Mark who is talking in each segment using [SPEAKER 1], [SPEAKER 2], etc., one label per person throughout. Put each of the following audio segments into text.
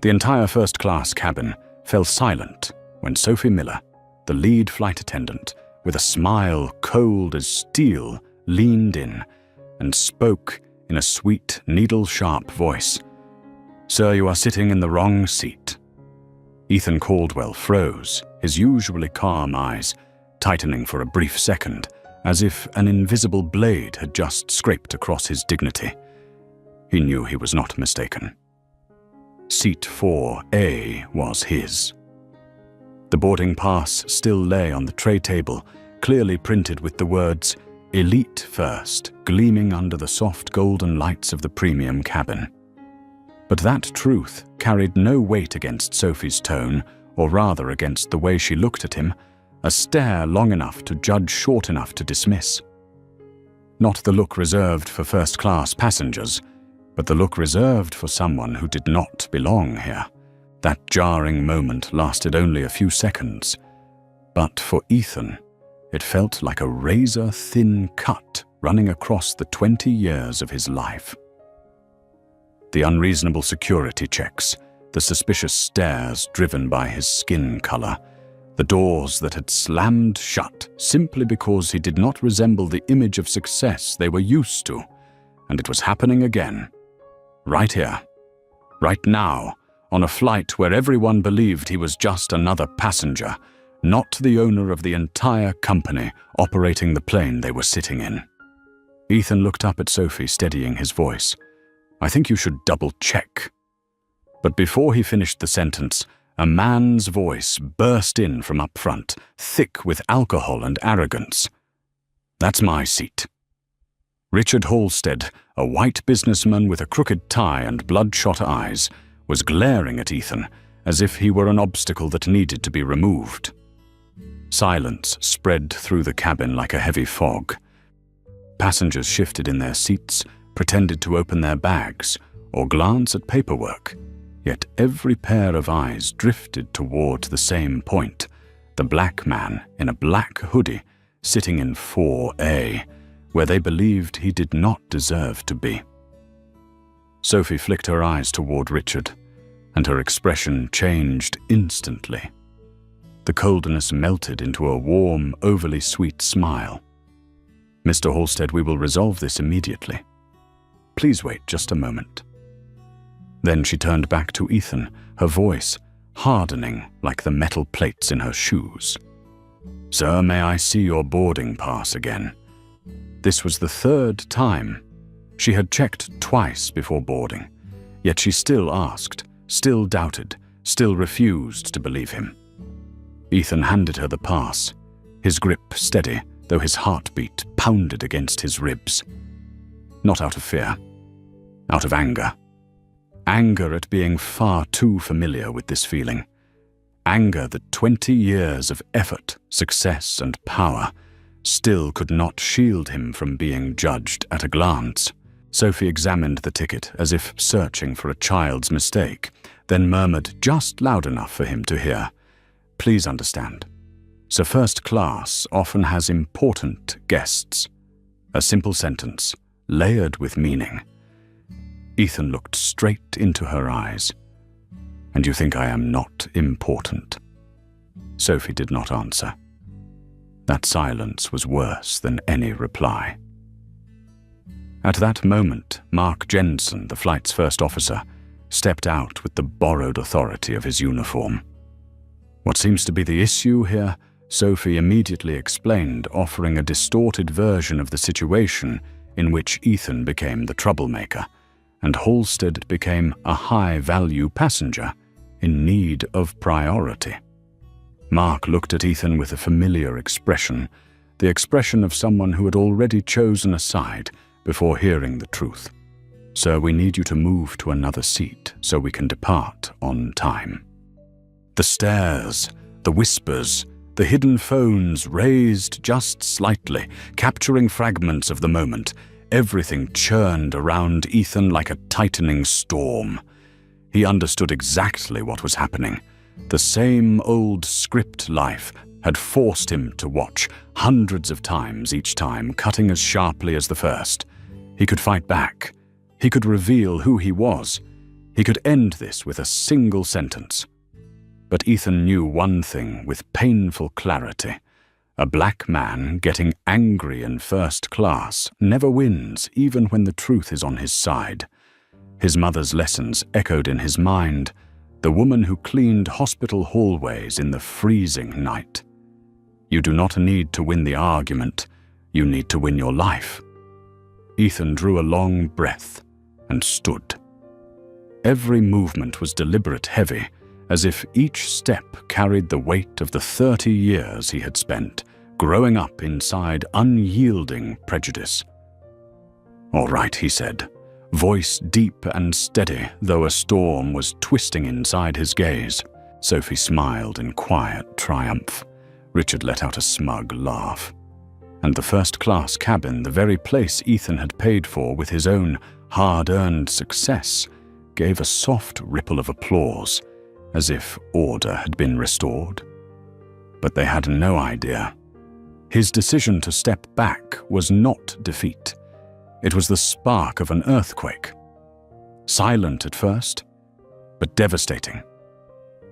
[SPEAKER 1] The entire first-class cabin fell silent when Sophie Miller, the lead flight attendant, with a smile cold as steel, leaned in and spoke in a sweet, needle-sharp voice. "Sir, you are sitting in the wrong seat." Ethan Caldwell froze, his usually calm eyes tightening for a brief second, as if an invisible blade had just scraped across his dignity. He knew he was not mistaken. Seat 4A was his. The boarding pass still lay on the tray table, clearly printed with the words "Elite First" gleaming under the soft golden lights of the premium cabin. But that truth carried no weight against Sophie's tone, or rather against the way she looked at him, a stare long enough to judge, short enough to dismiss. Not the look reserved for first-class passengers, but the look reserved for someone who did not belong here. That jarring moment lasted only a few seconds, but for Ethan, it felt like a razor-thin cut running across the 20 years of his life. The unreasonable security checks, the suspicious stares driven by his skin color, the doors that had slammed shut simply because he did not resemble the image of success they were used to, and it was happening again. Right here, right now, on a flight where everyone believed he was just another passenger, not the owner of the entire company operating the plane they were sitting in. Ethan looked up at Sophie, steadying his voice. "I think you should double-check." But before he finished the sentence, a man's voice burst in from up front, thick with alcohol and arrogance. "That's my seat." Richard Halstead, a white businessman with a crooked tie and bloodshot eyes, was glaring at Ethan as if he were an obstacle that needed to be removed. Silence spread through the cabin like a heavy fog. Passengers shifted in their seats, pretended to open their bags or glance at paperwork, yet every pair of eyes drifted toward the same point, the black man in a black hoodie sitting in 4A, where they believed he did not deserve to be. Sophie flicked her eyes toward Richard, and her expression changed instantly. The coldness melted into a warm, overly sweet smile. "Mr. Halstead, we will resolve this immediately. Please wait just a moment." Then she turned back to Ethan, her voice hardening like the metal plates in her shoes. "Sir, may I see your boarding pass again?" This was the third time. She had checked twice before boarding, yet she still asked, still doubted, still refused to believe him. Ethan handed her the pass, his grip steady, though his heartbeat pounded against his ribs. Not out of fear, out of anger. Anger at being far too familiar with this feeling. Anger that 20 years of effort, success, and power still could not shield him from being judged at a glance. Sophie examined the ticket as if searching for a child's mistake, then murmured just loud enough for him to hear, "Please understand. So first class often has important guests." A simple sentence, layered with meaning. Ethan looked straight into her eyes. "And you think I am not important?" Sophie did not answer. That silence was worse than any reply. At that moment, Mark Jensen, the flight's first officer, stepped out with the borrowed authority of his uniform. "What seems to be the issue here?" Sophie immediately explained, offering a distorted version of the situation in which Ethan became the troublemaker, and Halstead became a high-value passenger in need of priority. Mark looked at Ethan with a familiar expression, the expression of someone who had already chosen a side before hearing the truth. "Sir, we need you to move to another seat so we can depart on time." The stares, the whispers, the hidden phones raised just slightly, capturing fragments of the moment. Everything churned around Ethan like a tightening storm. He understood exactly what was happening. The same old script life had forced him to watch hundreds of times, each time cutting as sharply as the first. He could fight back. He could reveal who he was. He could end this with a single sentence. But Ethan knew one thing with painful clarity. A black man getting angry in first class never wins, even when the truth is on his side. His mother's lessons echoed in his mind, the woman who cleaned hospital hallways in the freezing night. You do not need to win the argument, you need to win your life. Ethan drew a long breath and stood. Every movement was deliberate, heavy, as if each step carried the weight of the 30 years he had spent growing up inside unyielding prejudice. "All right," he said, voice deep and steady, though a storm was twisting inside his gaze. Sophie smiled in quiet triumph. Richard let out a smug laugh. And the first-class cabin, the very place Ethan had paid for with his own hard-earned success, gave a soft ripple of applause, as if order had been restored. But they had no idea. His decision to step back was not defeat. It was the spark of an earthquake. Silent at first, but devastating.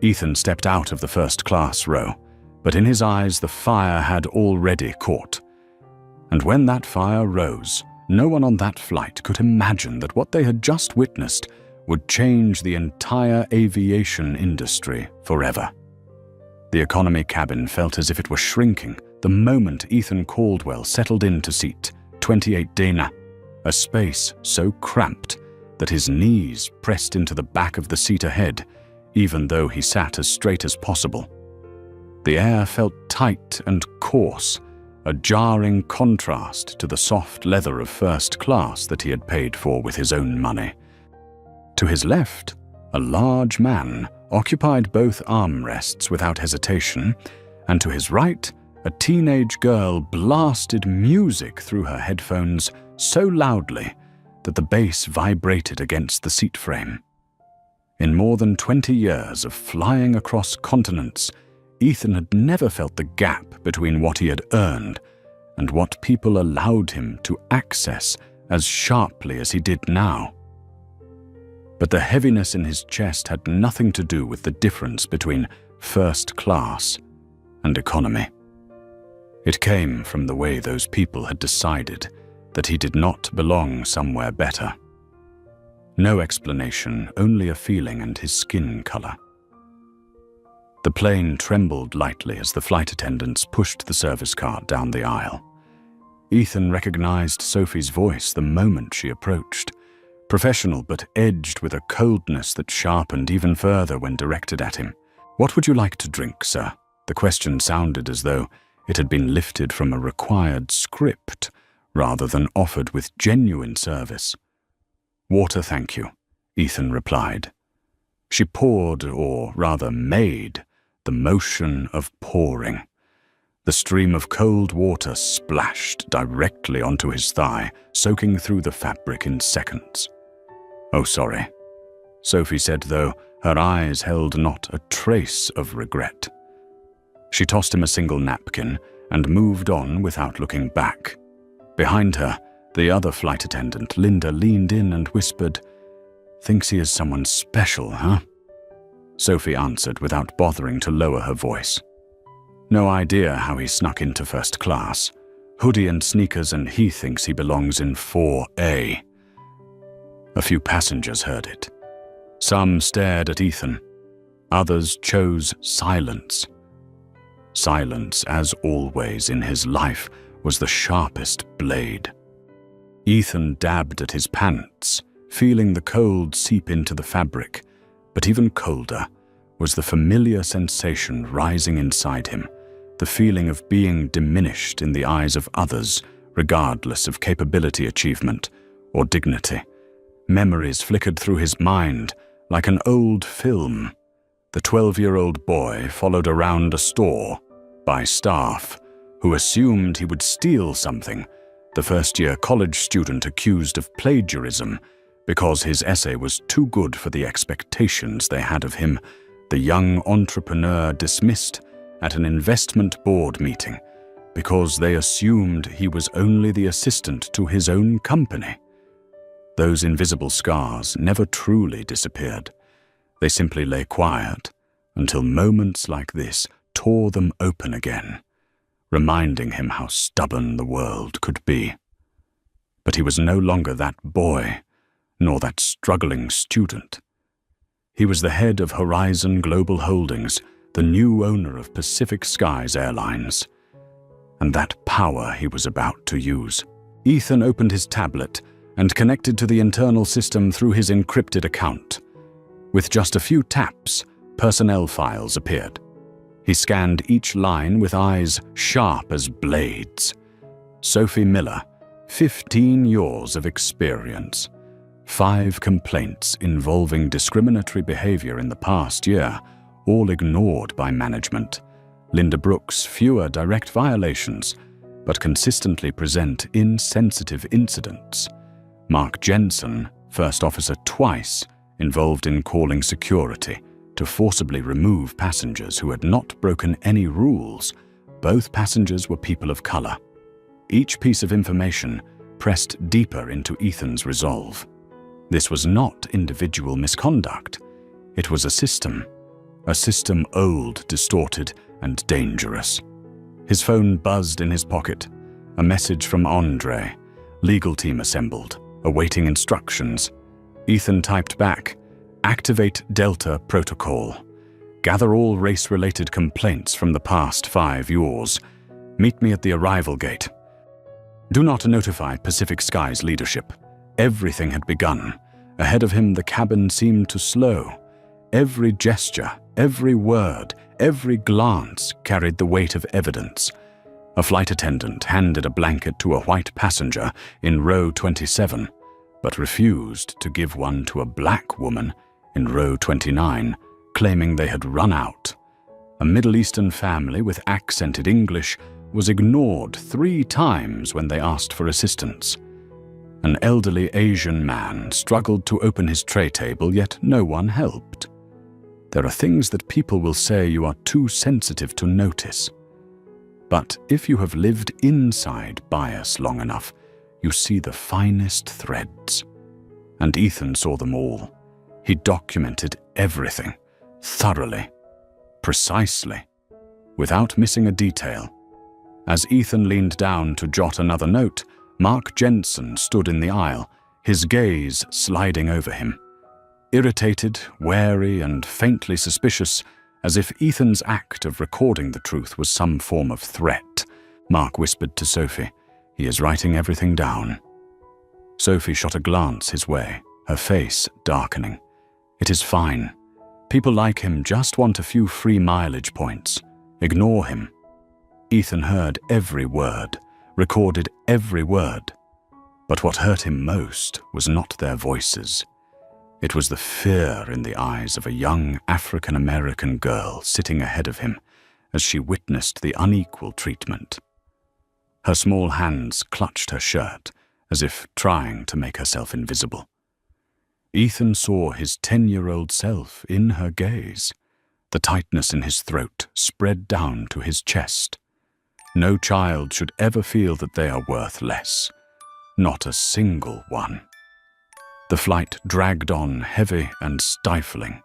[SPEAKER 1] Ethan stepped out of the first-class row, but in his eyes the fire had already caught. And when that fire rose, no one on that flight could imagine that what they had just witnessed would change the entire aviation industry forever. The economy cabin felt as if it were shrinking the moment Ethan Caldwell settled into seat 28 Dana, a space so cramped that his knees pressed into the back of the seat ahead, even though he sat as straight as possible. The air felt tight and coarse, a jarring contrast to the soft leather of first class that he had paid for with his own money. To his left, a large man occupied both armrests without hesitation, and to his right, a teenage girl blasted music through her headphones so loudly that the bass vibrated against the seat frame. In more than 20 years of flying across continents, Ethan had never felt the gap between what he had earned and what people allowed him to access as sharply as he did now. But the heaviness in his chest had nothing to do with the difference between first class and economy. It came from the way those people had decided that he did not belong somewhere better. No explanation, only a feeling and his skin color. The plane trembled lightly as the flight attendants pushed the service cart down the aisle. Ethan recognized Sophie's voice the moment she approached, professional but edged with a coldness that sharpened even further when directed at him. "What would you like to drink, sir?" The question sounded as though it had been lifted from a required script rather than offered with genuine service. "Water, thank you," Ethan replied. She poured, or rather made, the motion of pouring. The stream of cold water splashed directly onto his thigh, soaking through the fabric in seconds. "Oh, sorry," Sophie said, though her eyes held not a trace of regret. She tossed him a single napkin and moved on without looking back. Behind her, the other flight attendant, Linda, leaned in and whispered, "Thinks he is someone special, huh?" Sophie answered without bothering to lower her voice. "No idea how he snuck into first class. Hoodie and sneakers, and he thinks he belongs in 4A. A few passengers heard it. Some stared at Ethan. Others chose silence. Silence, as always in his life, was the sharpest blade. Ethan dabbed at his pants, feeling the cold seep into the fabric, but even colder was the familiar sensation rising inside him, the feeling of being diminished in the eyes of others, regardless of capability, achievement, or dignity. Memories flickered through his mind like an old film. The 12-year-old boy followed around a store by staff who assumed he would steal something, the first-year college student accused of plagiarism because his essay was too good for the expectations they had of him, the young entrepreneur dismissed at an investment board meeting because they assumed he was only the assistant to his own company. Those invisible scars never truly disappeared. They simply lay quiet until moments like this tore them open again, reminding him how stubborn the world could be. But he was no longer that boy, nor that struggling student. He was the head of Horizon Global Holdings, the new owner of Pacific Skies Airlines. And that power he was about to use. Ethan opened his tablet and connected to the internal system through his encrypted account. With just a few taps, personnel files appeared. He scanned each line with eyes sharp as blades. Sophie Miller, 15 years of experience. 5 complaints involving discriminatory behavior in the past year, all ignored by management. Linda Brooks, fewer direct violations, but consistently present insensitive incidents. Mark Jensen, first officer twice, involved in calling security to forcibly remove passengers who had not broken any rules. Both passengers were people of color. Each piece of information pressed deeper into Ethan's resolve. This was not individual misconduct. It was a system old, distorted, and dangerous. His phone buzzed in his pocket. A message from Andre. Legal team assembled, awaiting instructions. Ethan typed back, "Activate Delta Protocol. Gather all race-related complaints from the past 5 years. Meet me at the arrival gate. Do not notify Pacific Skies leadership." Everything had begun. Ahead of him, the cabin seemed to slow. Every gesture, every word, every glance carried the weight of evidence. A flight attendant handed a blanket to a white passenger in row 27, but refused to give one to a black woman in row 29, claiming they had run out. A Middle Eastern family with accented English was ignored 3 times when they asked for assistance. An elderly Asian man struggled to open his tray table, yet no one helped. There are things that people will say you are too sensitive to notice. But if you have lived inside bias long enough, you see the finest threads. And Ethan saw them all. He documented everything, thoroughly, precisely, without missing a detail. As Ethan leaned down to jot another note, Mark Jensen stood in the aisle, his gaze sliding over him. Irritated, wary, and faintly suspicious, as if Ethan's act of recording the truth was some form of threat, Mark whispered to Sophie, "He is writing everything down." Sophie shot a glance his way, her face darkening. "It is fine. People like him just want a few free mileage points. Ignore him." Ethan heard every word, recorded every word. But what hurt him most was not their voices. It was the fear in the eyes of a young African-American girl sitting ahead of him as she witnessed the unequal treatment. Her small hands clutched her shirt, as if trying to make herself invisible. Ethan saw his 10-year-old self in her gaze. The tightness in his throat spread down to his chest. No child should ever feel that they are worth less. Not a single one. The flight dragged on, heavy and stifling.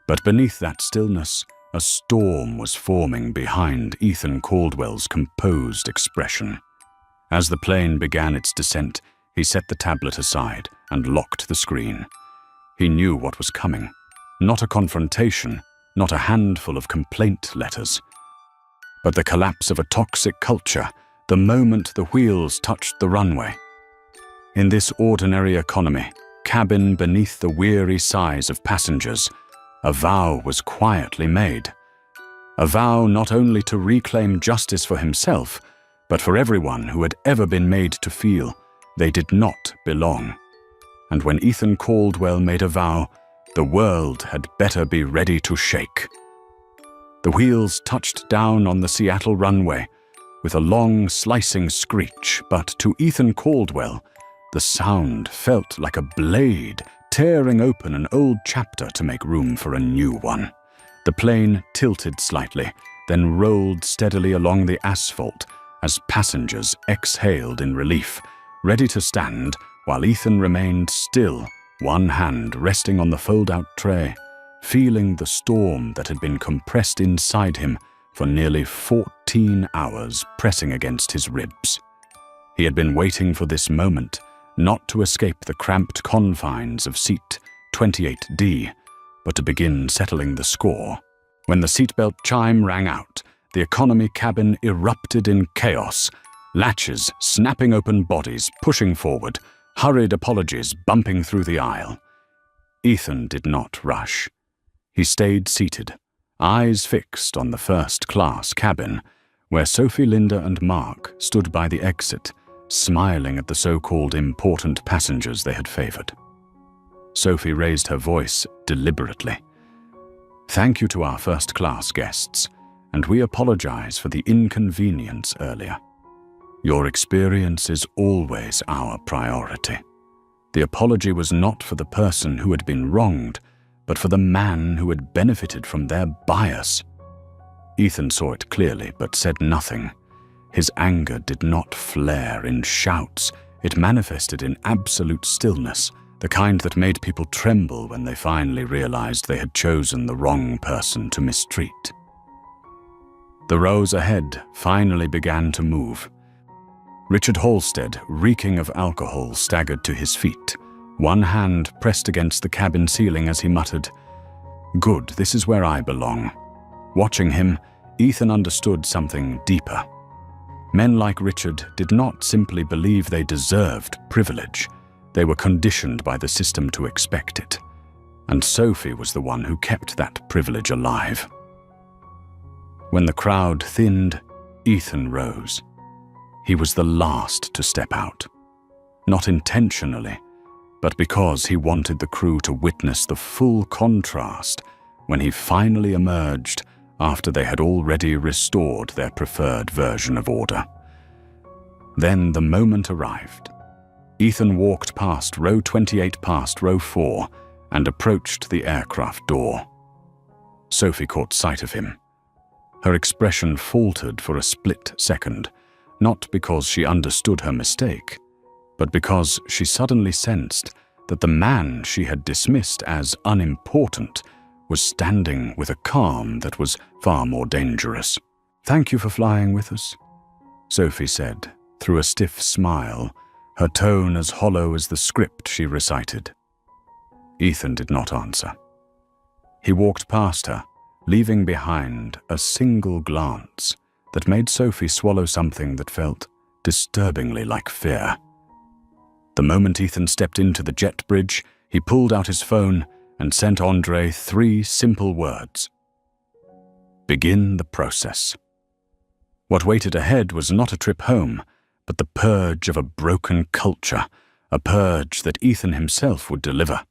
[SPEAKER 1] But beneath that stillness, a storm was forming behind Ethan Caldwell's composed expression. As the plane began its descent, he set the tablet aside and locked the screen. He knew what was coming. Not a confrontation, not a handful of complaint letters, but the collapse of a toxic culture the moment the wheels touched the runway. In this ordinary economy, cabin beneath the weary sighs of passengers, a vow was quietly made. A vow not only to reclaim justice for himself, but for everyone who had ever been made to feel they did not belong. And when Ethan Caldwell made a vow, the world had better be ready to shake. The wheels touched down on the Seattle runway with a long, slicing screech, but to Ethan Caldwell, the sound felt like a blade tearing open an old chapter to make room for a new one. The plane tilted slightly, then rolled steadily along the asphalt as passengers exhaled in relief, ready to stand while Ethan remained still, one hand resting on the fold-out tray, feeling the storm that had been compressed inside him for nearly 14 hours pressing against his ribs. He had been waiting for this moment, not to escape the cramped confines of seat 28D, but to begin settling the score. When the seatbelt chime rang out, the economy cabin erupted in chaos, latches snapping open, bodies pushing forward, hurried apologies bumping through the aisle. Ethan did not rush. He stayed seated, eyes fixed on the first-class cabin, where Sophie, Linda, and Mark stood by the exit, smiling at the so-called important passengers they had favored. Sophie raised her voice deliberately. "Thank you to our first-class guests, and we apologize for the inconvenience earlier. Your experience is always our priority. The apology was not for the person who had been wronged, but for the man who had benefited from their bias." Ethan saw it clearly, but said nothing. His anger did not flare in shouts. It manifested in absolute stillness, the kind that made people tremble when they finally realized they had chosen the wrong person to mistreat. The rows ahead finally began to move. Richard Halstead, reeking of alcohol, staggered to his feet, one hand pressed against the cabin ceiling as he muttered, "Good, this is where I belong." Watching him, Ethan understood something deeper. Men like Richard did not simply believe they deserved privilege. They were conditioned by the system to expect it. And Sophie was the one who kept that privilege alive. When the crowd thinned, Ethan rose. He was the last to step out. Not intentionally, but because he wanted the crew to witness the full contrast when he finally emerged after they had already restored their preferred version of order. Then the moment arrived. Ethan walked past row 28 past row 4 and approached the aircraft door. Sophie caught sight of him. Her expression faltered for a split second, not because she understood her mistake, but because she suddenly sensed that the man she had dismissed as unimportant was standing with a calm that was far more dangerous. "Thank you for flying with us," Sophie said, through a stiff smile, her tone as hollow as the script she recited. Ethan did not answer. He walked past her, leaving behind a single glance that made Sophie swallow something that felt disturbingly like fear. The moment Ethan stepped into the jet bridge, he pulled out his phone and sent Andre 3 simple words. Begin the process. What waited ahead was not a trip home, but the purge of a broken culture, a purge that Ethan himself would deliver.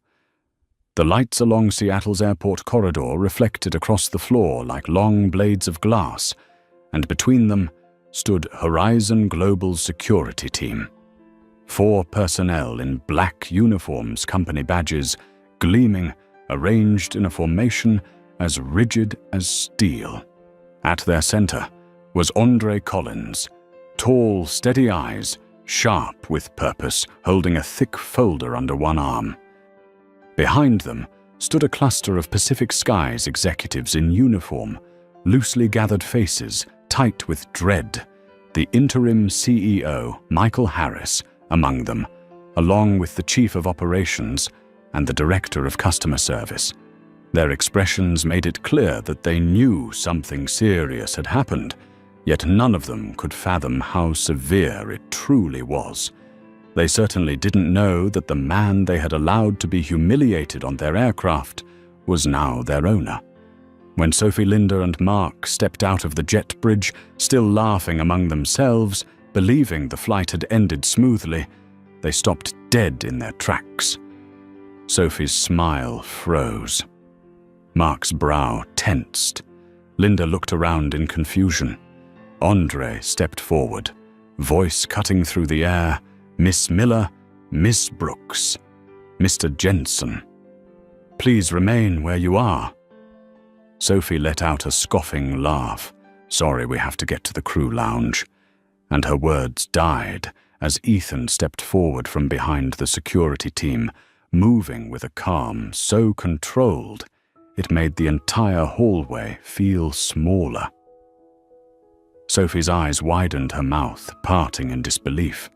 [SPEAKER 1] The lights along Seattle's airport corridor reflected across the floor like long blades of glass, and between them stood Horizon Global's security team. 4 personnel in black uniforms, company badges, gleaming, arranged in a formation as rigid as steel. At their center was Andre Collins, tall, steady eyes, sharp with purpose, holding a thick folder under one arm. Behind them stood a cluster of Pacific Skies executives in uniform, loosely gathered faces, tight with dread, the interim CEO, Michael Harris, among them, along with the Chief of Operations and the Director of Customer Service. Their expressions made it clear that they knew something serious had happened, yet none of them could fathom how severe it truly was. They certainly didn't know that the man they had allowed to be humiliated on their aircraft was now their owner. When Sophie, Linda, and Mark stepped out of the jet bridge, still laughing among themselves, believing the flight had ended smoothly, they stopped dead in their tracks. Sophie's smile froze. Mark's brow tensed. Linda looked around in confusion. Andre stepped forward, voice cutting through the air. "Miss Miller, Miss Brooks, Mr. Jensen, please remain where you are." Sophie let out a scoffing laugh. "Sorry, we have to get to the crew lounge." And her words died as Ethan stepped forward from behind the security team, moving with a calm so controlled it made the entire hallway feel smaller. Sophie's eyes widened, her mouth parting in disbelief.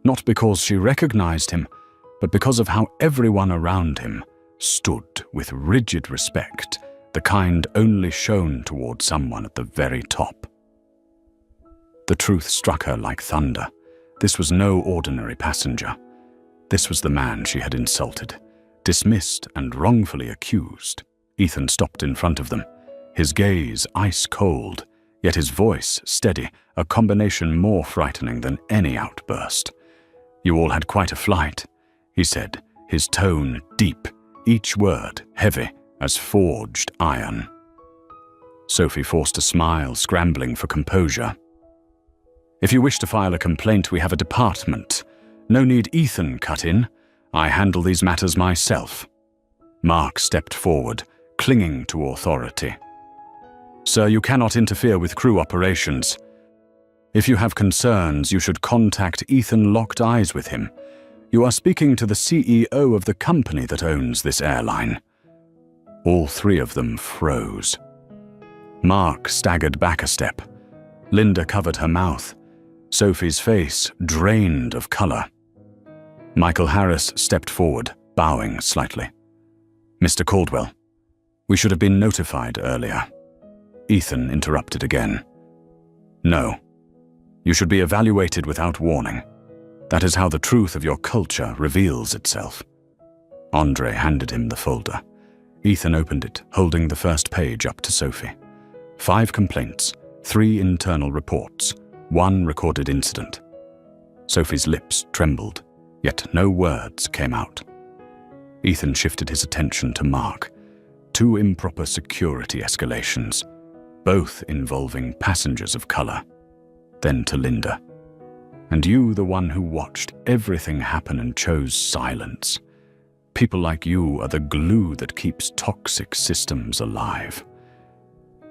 [SPEAKER 1] Not because she recognized him, but because of how everyone around him stood with rigid respect, the kind only shown toward someone at the very top. The truth struck her like thunder. This was no ordinary passenger. This was the man she had insulted, dismissed and wrongfully accused. Ethan stopped in front of them, his gaze ice-cold, yet his voice steady, a combination more frightening than any outburst. "You all had quite a flight," he said, his tone deep, each word heavy as forged iron. Sophie forced a smile, scrambling for composure. "If you wish to file a complaint, we have a department. No need Ethan cut in. I handle these matters myself." Mark stepped forward, clinging to authority. "Sir, you cannot interfere with crew operations. If you have concerns, you should contact Ethan. Locked eyes with him. You are speaking to the CEO of the company that owns this airline." All three of them froze. Mark staggered back a step. Linda covered her mouth. Sophie's face drained of color. Michael Harris stepped forward, bowing slightly. "Mr. Caldwell, we should have been notified earlier." Ethan interrupted again. "No. You should be evaluated without warning. That is how the truth of your culture reveals itself." Andre handed him the folder. Ethan opened it, holding the first page up to Sophie. 5 complaints, 3 internal reports, 1 recorded incident. Sophie's lips trembled, yet no words came out. Ethan shifted his attention to Mark. 2 improper security escalations, both involving passengers of color. Then to Linda. "And you, the one who watched everything happen and chose silence. People like you are the glue that keeps toxic systems alive."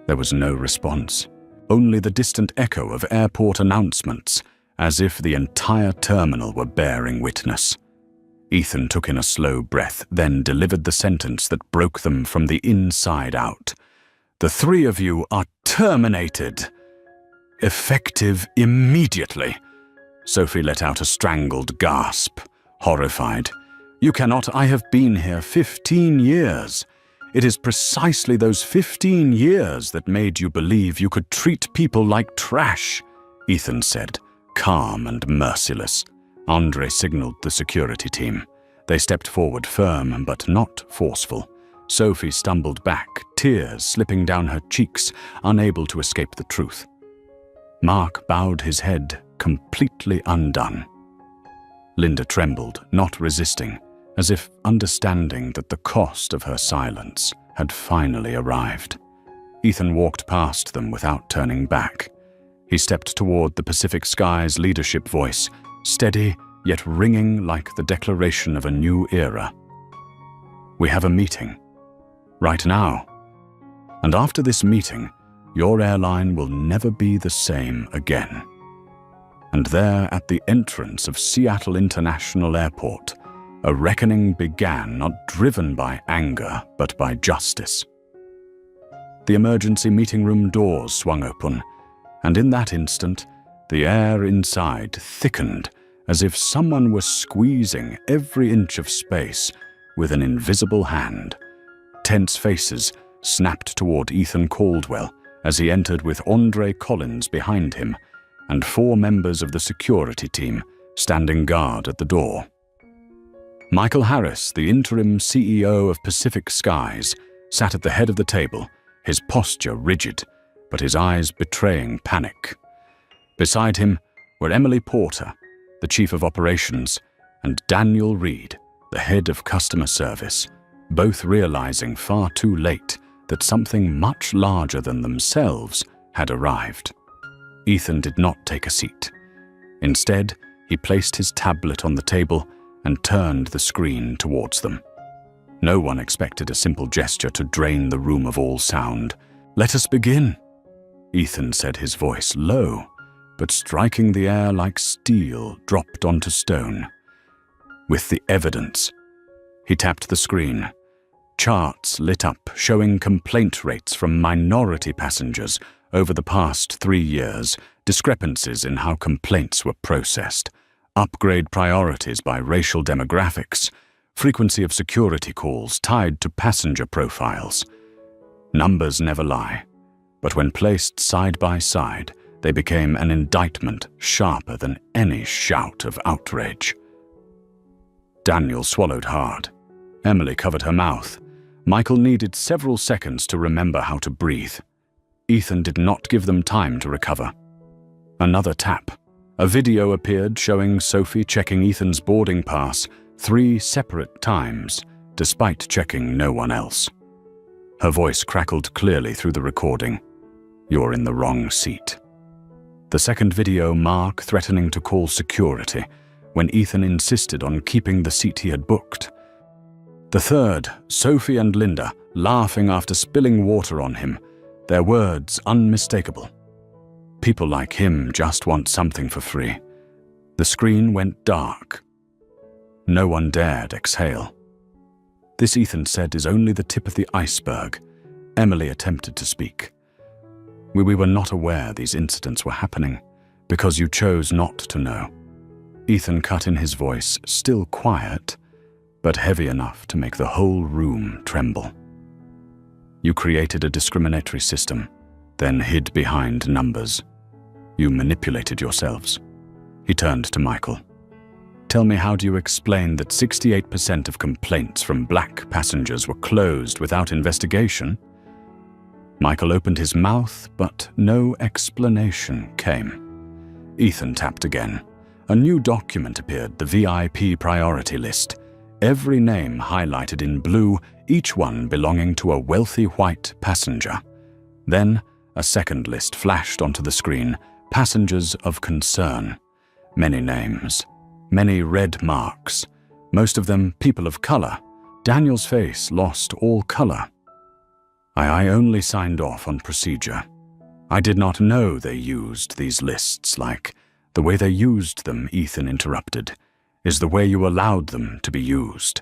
[SPEAKER 1] There was no response, only the distant echo of airport announcements, as if the entire terminal were bearing witness. Ethan took in a slow breath, then delivered the sentence that broke them from the inside out. "The 3 of you are terminated. Effective immediately." Sophie let out a strangled gasp, horrified. "You cannot. I have been here 15 years. It is precisely those 15 years that made you believe you could treat people like trash," Ethan said, calm and merciless. Andre signaled the security team. They stepped forward, firm but not forceful. Sophie stumbled back, tears slipping down her cheeks, unable to escape the truth. Mark bowed his head, completely undone. Linda trembled, not resisting, as if understanding that the cost of her silence had finally arrived. Ethan walked past them without turning back. He stepped toward the Pacific Skies leadership voice, steady yet ringing like the declaration of a new era. "We have a meeting. Right now. And after this meeting, your airline will never be the same again." And there, at the entrance of Seattle International Airport, a reckoning began, not driven by anger, but by justice. The emergency meeting room doors swung open, and in that instant, the air inside thickened as if someone were squeezing every inch of space with an invisible hand. Tense faces snapped toward Ethan Caldwell as he entered with Andre Collins behind him and 4 members of the security team standing guard at the door. Michael Harris, the interim CEO of Pacific Skies, sat at the head of the table, his posture rigid, but his eyes betraying panic. Beside him were Emily Porter, the chief of operations, and Daniel Reed, the head of customer service, both realizing far too late that something much larger than themselves had arrived. Ethan did not take a seat. Instead, he placed his tablet on the table and turned the screen towards them. No one expected a simple gesture to drain the room of all sound. "Let us begin," Ethan said, his voice low, but striking the air like steel dropped onto stone. With the evidence, he tapped the screen. Charts lit up showing complaint rates from minority passengers over the past 3 years, discrepancies in how complaints were processed, upgrade priorities by racial demographics, frequency of security calls tied to passenger profiles. Numbers never lie, but when placed side by side, they became an indictment sharper than any shout of outrage. Daniel swallowed hard. Emily covered her mouth. Michael needed several seconds to remember how to breathe. Ethan did not give them time to recover. Another tap. A video appeared showing Sophie checking Ethan's boarding pass 3 separate times, despite checking no one else. Her voice crackled clearly through the recording. "You're in the wrong seat." The second video, Mark threatening to call security when Ethan insisted on keeping the seat he had booked. The third, Sophie and Linda laughing after spilling water on him, their words unmistakable. People like him just want something for free. The screen went dark. No one dared exhale. "This," Ethan said, "is only the tip of the iceberg." Emily attempted to speak. We were not aware these incidents were happening because you chose not to know." Ethan cut in his voice, still quiet, but heavy enough to make the whole room tremble. "You created a discriminatory system, then hid behind numbers. You manipulated yourselves." He turned to Michael. "Tell me, how do you explain that 68% of complaints from black passengers were closed without investigation?" Michael opened his mouth, but no explanation came. Ethan tapped again. A new document appeared, the VIP priority list. Every name highlighted in blue, each one belonging to a wealthy white passenger. Then, a second list flashed onto the screen, passengers of concern. Many names, many red marks, most of them people of color. Daniel's face lost all color. I only signed off on procedure. I did not know they used these lists like the way they used them," Ethan interrupted, "is the way you allowed them to be used.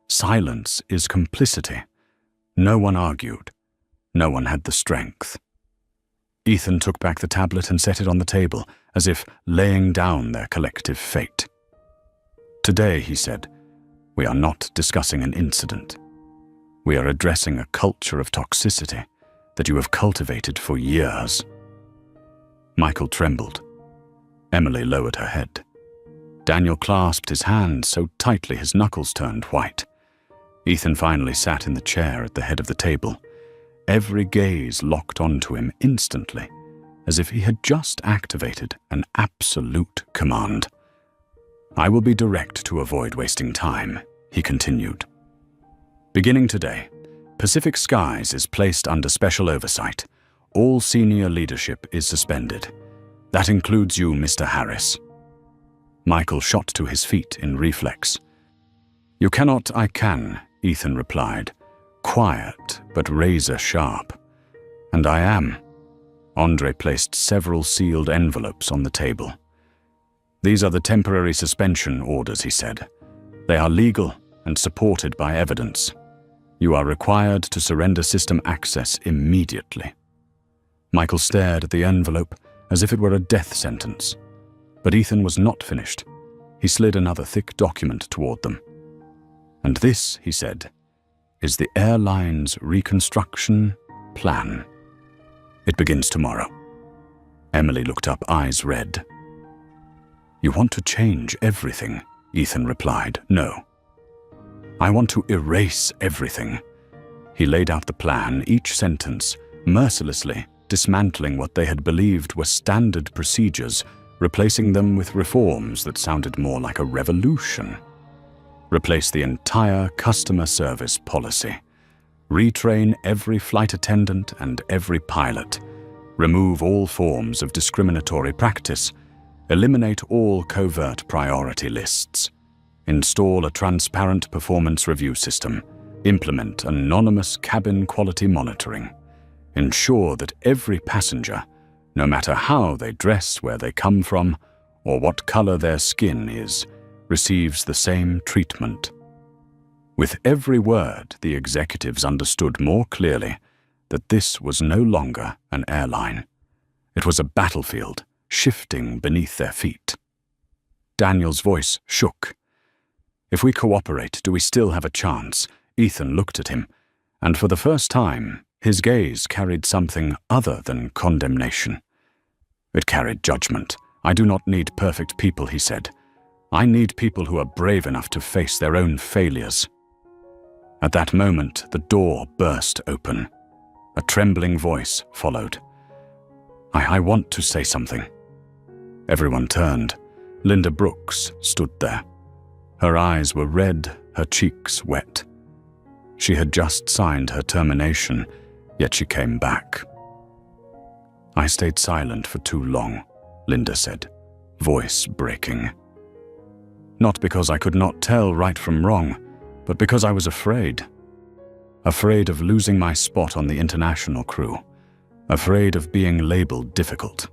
[SPEAKER 1] Silence is complicity." No one argued. No one had the strength. Ethan took back the tablet and set it on the table, as if laying down their collective fate. "Today," he said, "we are not discussing an incident. We are addressing a culture of toxicity that you have cultivated for years." Michael trembled. Emily lowered her head. Daniel clasped his hand so tightly his knuckles turned white. Ethan finally sat in the chair at the head of the table. Every gaze locked onto him instantly, as if he had just activated an absolute command. "I will be direct to avoid wasting time," he continued. "Beginning today, Pacific Skies is placed under special oversight. All senior leadership is suspended. That includes you, Mr. Harris." Michael shot to his feet in reflex. "You cannot, I can," Ethan replied, quiet but razor sharp. "And I am." Andre placed several sealed envelopes on the table. "These are the temporary suspension orders," he said. "They are legal and supported by evidence. You are required to surrender system access immediately." Michael stared at the envelope as if it were a death sentence. But Ethan was not finished. He slid another thick document toward them. "And this," he said, "is the airline's reconstruction plan. It begins tomorrow." Emily looked up, eyes red. "You want to change everything," Ethan replied. "No. I want to erase everything." He laid out the plan, each sentence, mercilessly dismantling what they had believed were standard procedures, replacing them with reforms that sounded more like a revolution. Replace the entire customer service policy. Retrain every flight attendant and every pilot. Remove all forms of discriminatory practice. Eliminate all covert priority lists. Install a transparent performance review system. Implement anonymous cabin quality monitoring. Ensure that every passenger, no matter how they dress, where they come from, or what color their skin is, receives the same treatment. With every word, the executives understood more clearly that this was no longer an airline. It was a battlefield, shifting beneath their feet. Daniel's voice shook. "If we cooperate, do we still have a chance?" Ethan looked at him, and for the first time, his gaze carried something other than condemnation. It carried judgment. "I do not need perfect people," he said. "I need people who are brave enough to face their own failures." At that moment, the door burst open. A trembling voice followed. I want to say something." Everyone turned. Linda Brooks stood there. Her eyes were red, her cheeks wet. She had just signed her termination, yet she came back. "I stayed silent for too long," Linda said, voice breaking. "Not because I could not tell right from wrong, but because I was afraid. Afraid of losing my spot on the international crew. Afraid of being labeled difficult."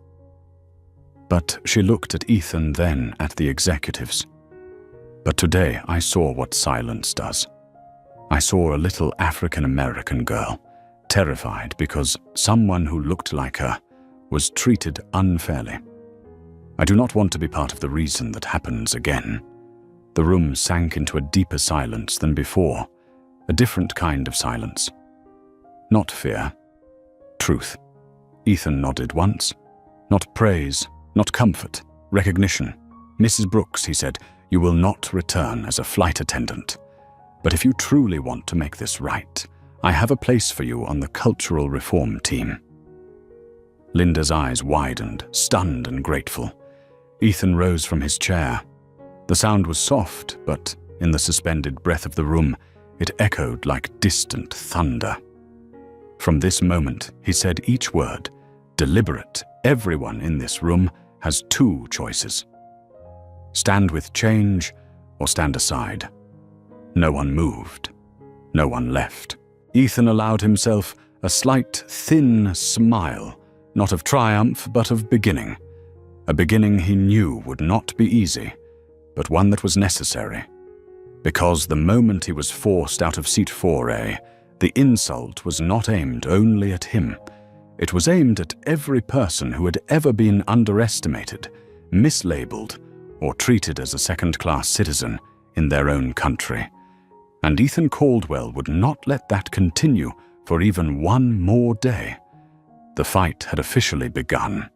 [SPEAKER 1] But she looked at Ethan, then at the executives. "But today I saw what silence does. I saw a little African-American girl, terrified because someone who looked like her was treated unfairly. I do not want to be part of the reason that happens again." The room sank into a deeper silence than before, a different kind of silence. Not fear. Truth. Ethan nodded once. Not praise, not comfort, recognition. "Mrs. Brooks," he said, "you will not return as a flight attendant. But if you truly want to make this right, I have a place for you on the cultural reform team." Linda's eyes widened, stunned and grateful. Ethan rose from his chair. The sound was soft, but in the suspended breath of the room, it echoed like distant thunder. From this moment, he said each word, deliberate. Everyone in this room has two choices. Stand with change or stand aside. No one moved. No one left. Ethan allowed himself a slight, thin smile, not of triumph, but of beginning. A beginning he knew would not be easy, but one that was necessary. Because the moment he was forced out of seat 4A, the insult was not aimed only at him. It was aimed at every person who had ever been underestimated, mislabeled, or treated as a second-class citizen in their own country. And Ethan Caldwell would not let that continue for even one more day. The fight had officially begun.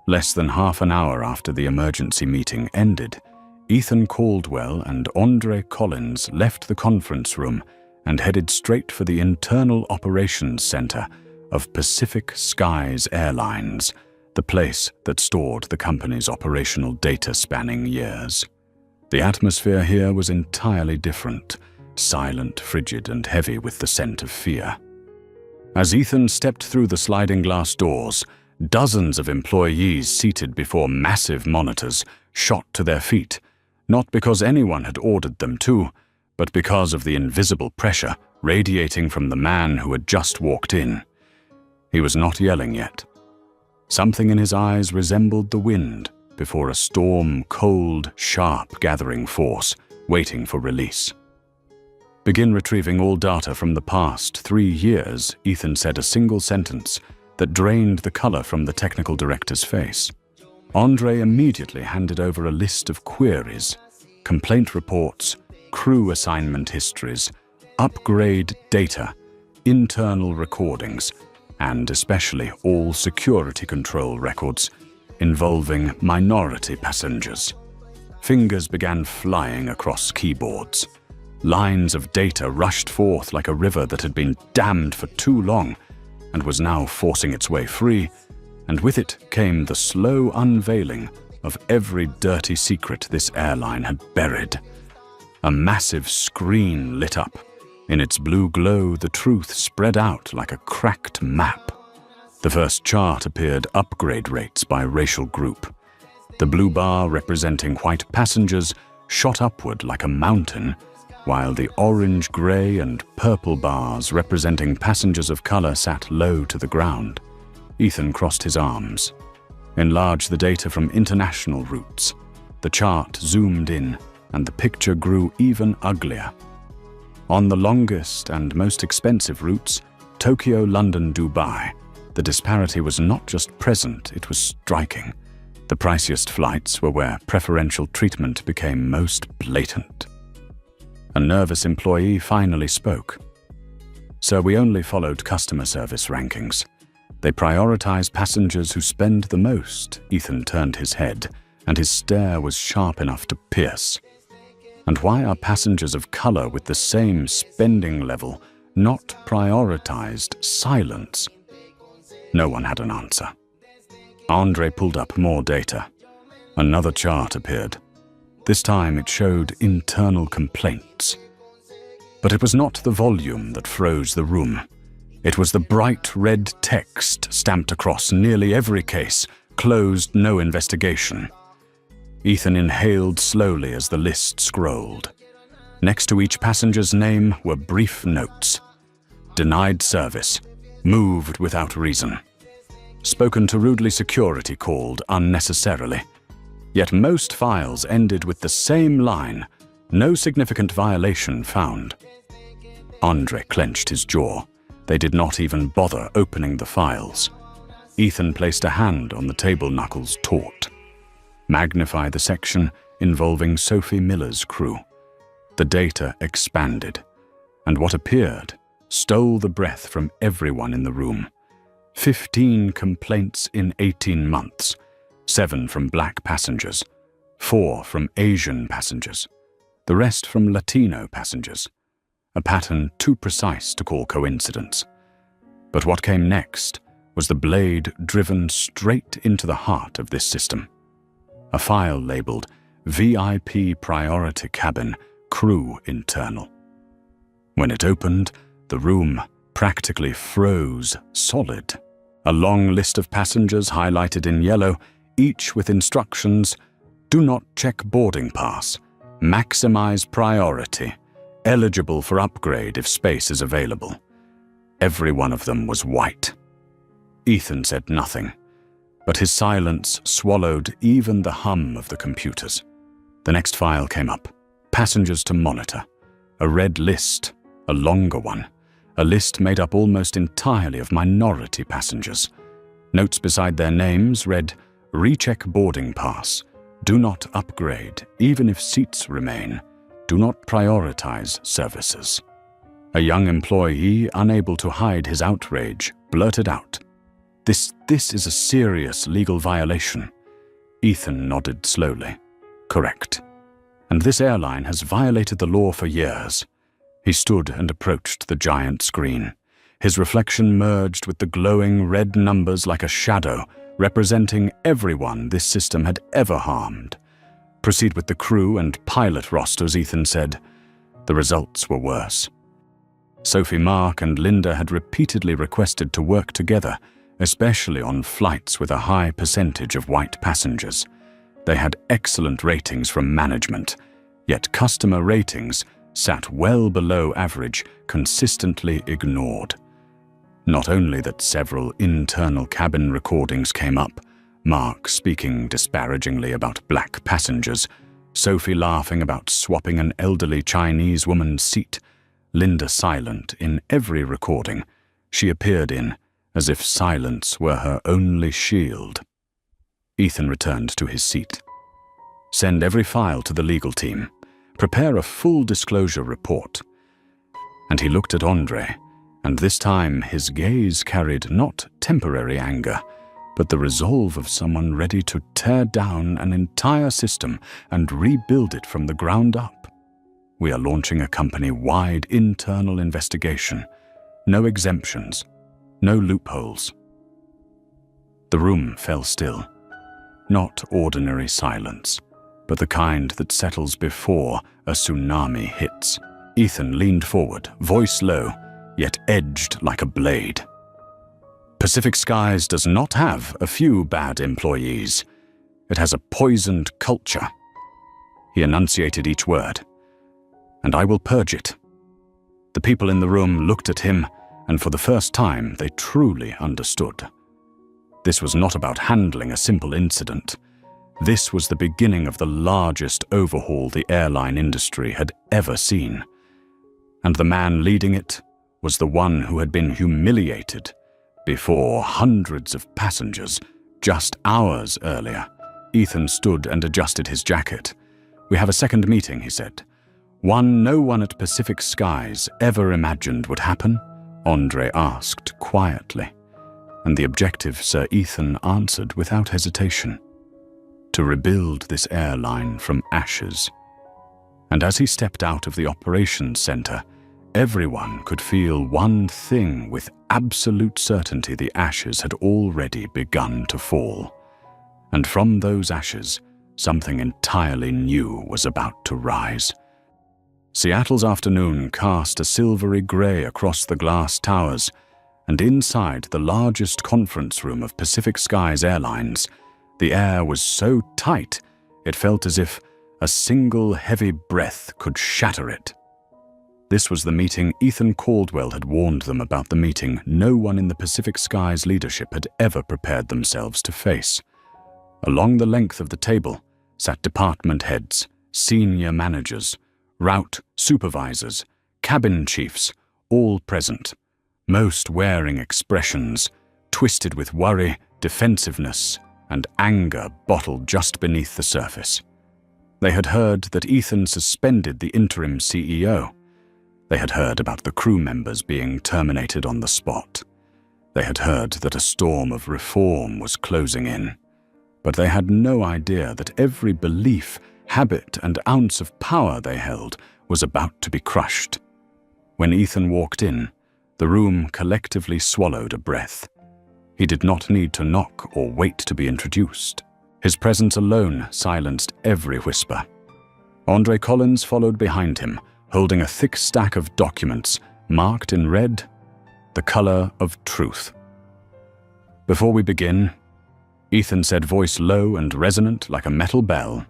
[SPEAKER 1] Less than half an hour after the emergency meeting ended, Ethan Caldwell and Andre Collins left the conference room and headed straight for the Internal Operations Center of Pacific Skies Airlines, the place that stored the company's operational data spanning years. The atmosphere here was entirely different, silent, frigid, and heavy with the scent of fear. As Ethan stepped through the sliding glass doors, dozens of employees seated before massive monitors shot to their feet, not because anyone had ordered them to, but because of the invisible pressure radiating from the man who had just walked in. He was not yelling yet. Something in his eyes resembled the wind before a storm, cold, sharp gathering force, waiting for release. "Begin retrieving all data from the past 3 years," Ethan said, a single sentence that drained the color from the technical director's face. Andre immediately handed over a list of queries, complaint reports, crew assignment histories, upgrade data, internal recordings, and especially all security control records involving minority passengers. Fingers began flying across keyboards. Lines of data rushed forth like a river that had been dammed for too long and was now forcing its way free, and with it came the slow unveiling of every dirty secret this airline had buried. A massive screen lit up. In its blue glow, the truth spread out like a cracked map. The first chart appeared upgrade rates by racial group. The blue bar representing white passengers shot upward like a mountain, while the orange, gray, and purple bars representing passengers of color sat low to the ground. Ethan crossed his arms. Enlarge the data from international routes. The chart zoomed in, and the picture grew even uglier. On the longest and most expensive routes, Tokyo, London, Dubai, the disparity was not just present, it was striking. The priciest flights were where preferential treatment became most blatant. A nervous employee finally spoke. "Sir, we only followed customer service rankings. They prioritize passengers who spend the most." Ethan turned his head, and his stare was sharp enough to pierce. "And why are passengers of color with the same spending level not prioritized?" Silence. No one had an answer. Andre pulled up more data. Another chart appeared. This time it showed internal complaints. But it was not the volume that froze the room. It was the bright red text stamped across nearly every case, "Closed, no investigation." Ethan inhaled slowly as the list scrolled. Next to each passenger's name were brief notes. "Denied service. Moved without reason. Spoken to rudely, security called unnecessarily." Yet most files ended with the same line, "No significant violation found." Andre clenched his jaw. They did not even bother opening the files. Ethan placed a hand on the table, knuckles taut. Magnify the section involving Sophie Miller's crew. The data expanded, and what appeared stole the breath from everyone in the room. 15 complaints in 18 months, 7 from black passengers, 4 from Asian passengers, the rest from Latino passengers. A pattern too precise to call coincidence. But what came next was the blade driven straight into the heart of this system. A file labeled VIP Priority Cabin, Crew Internal. When it opened, the room practically froze solid. A long list of passengers highlighted in yellow, each with instructions: "Do not check boarding pass. Maximize priority. Eligible for upgrade if space is available." Every one of them was white. Ethan said nothing, but his silence swallowed even the hum of the computers. The next file came up. Passengers to monitor. A red list, a longer one. A list made up almost entirely of minority passengers. Notes beside their names read, "Recheck boarding pass. Do not upgrade, even if seats remain. Do not prioritize services." A young employee, unable to hide his outrage, blurted out, This is a serious legal violation." Ethan nodded slowly. "Correct. And this airline has violated the law for years." He stood and approached the giant screen. His reflection merged with the glowing red numbers like a shadow, representing everyone this system had ever harmed. "Proceed with the crew and pilot rosters," Ethan said. The results were worse. Sophie, Mark, and Linda had repeatedly requested to work together, especially on flights with a high percentage of white passengers. They had excellent ratings from management, yet customer ratings sat well below average, consistently ignored. Not only that several internal cabin recordings came up, Mark speaking disparagingly about black passengers, Sophie laughing about swapping an elderly Chinese woman's seat, Linda silent in every recording she appeared in, as if silence were her only shield. Ethan returned to his seat. "Send every file to the legal team. Prepare a full disclosure report." And he looked at Andre, and this time his gaze carried not temporary anger, but the resolve of someone ready to tear down an entire system and rebuild it from the ground up. "We are launching a company-wide internal investigation. No exemptions. No loopholes." The room fell still. Not ordinary silence, but the kind that settles before a tsunami hits. Ethan leaned forward, voice low, yet edged like a blade. "Pacific Skies does not have a few bad employees. It has a poisoned culture." He enunciated each word. "And I will purge it." The people in the room looked at him, and for the first time they truly understood. This was not about handling a simple incident. This was the beginning of the largest overhaul the airline industry had ever seen. And the man leading it was the one who had been humiliated before hundreds of passengers just hours earlier. Ethan stood and adjusted his jacket. "We have a second meeting," he said. "One no one at Pacific Skies ever imagined would happen?" Andre asked quietly, and the objective Sir Ethan answered without hesitation. "To rebuild this airline from ashes." And as he stepped out of the operations center, everyone could feel one thing with absolute certainty: the ashes had already begun to fall. And from those ashes, something entirely new was about to rise. Seattle's afternoon cast a silvery gray across the glass towers, and inside the largest conference room of Pacific Skies Airlines, the air was so tight it felt as if a single heavy breath could shatter it. This was the meeting Ethan Caldwell had warned them about, the meeting no one in the Pacific Skies leadership had ever prepared themselves to face. Along the length of the table sat department heads, senior managers, route supervisors, cabin chiefs, all present, most wearing expressions twisted with worry, defensiveness, and anger bottled just beneath the surface. They had heard that Ethan suspended the interim CEO. They had heard about the crew members being terminated on the spot. They had heard that a storm of reform was closing in. But they had no idea that every belief, habit, and ounce of power they held was about to be crushed. When Ethan walked in, the room collectively swallowed a breath. He did not need to knock or wait to be introduced. His presence alone silenced every whisper. Andre Collins followed behind him, holding a thick stack of documents marked in red, the color of truth. "Before we begin," Ethan said, voice low and resonant like a metal bell,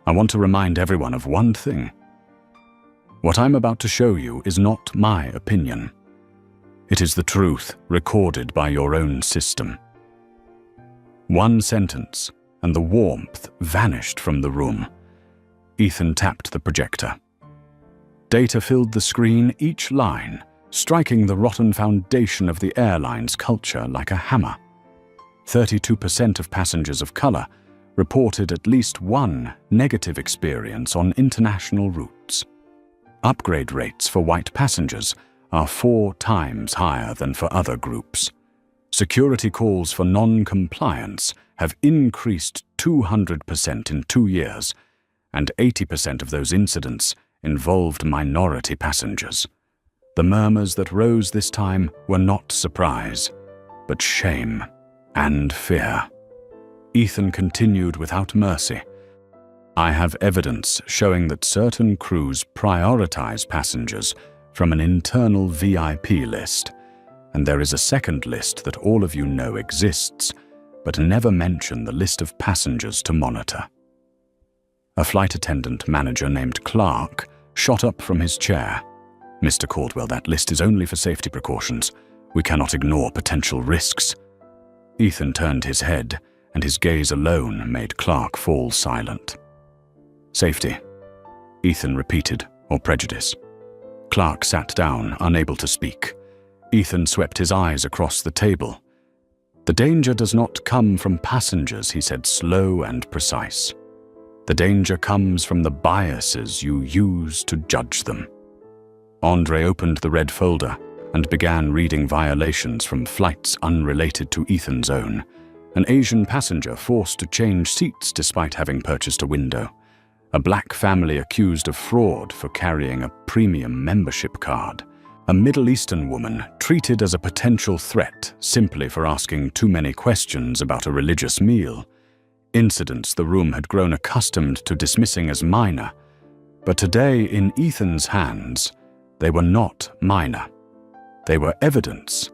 [SPEAKER 1] "I want to remind everyone of one thing. What I'm about to show you is not my opinion. It is the truth recorded by your own system." One sentence, and the warmth vanished from the room. Ethan tapped the projector. Data filled the screen, each line striking the rotten foundation of the airline's culture like a hammer. 32% of passengers of color reported at least one negative experience on international routes. Upgrade rates for white passengers are 4 times higher than for other groups. Security calls for non-compliance have increased 200% in 2 years, and 80% of those incidents involved minority passengers. The murmurs that rose this time were not surprise, but shame and fear. Ethan continued without mercy. "I have evidence showing that certain crews prioritize passengers from an internal VIP list, and there is a second list that all of you know exists, but never mention the list of passengers to monitor." A flight attendant manager named Clark shot up from his chair. "Mr. Caldwell, that list is only for safety precautions. We cannot ignore potential risks." Ethan turned his head, and his gaze alone made Clark fall silent. "Safety," Ethan repeated, "or prejudice?" Clark sat down, unable to speak. Ethan swept his eyes across the table. "The danger does not come from passengers," he said, slow and precise. "The danger comes from the biases you use to judge them." Andre opened the red folder and began reading violations from flights unrelated to Ethan's own. An Asian passenger forced to change seats despite having purchased a window. A black family accused of fraud for carrying a premium membership card. A Middle Eastern woman treated as a potential threat simply for asking too many questions about a religious meal. Incidents the room had grown accustomed to dismissing as minor, but today in Ethan's hands, they were not minor. They were evidence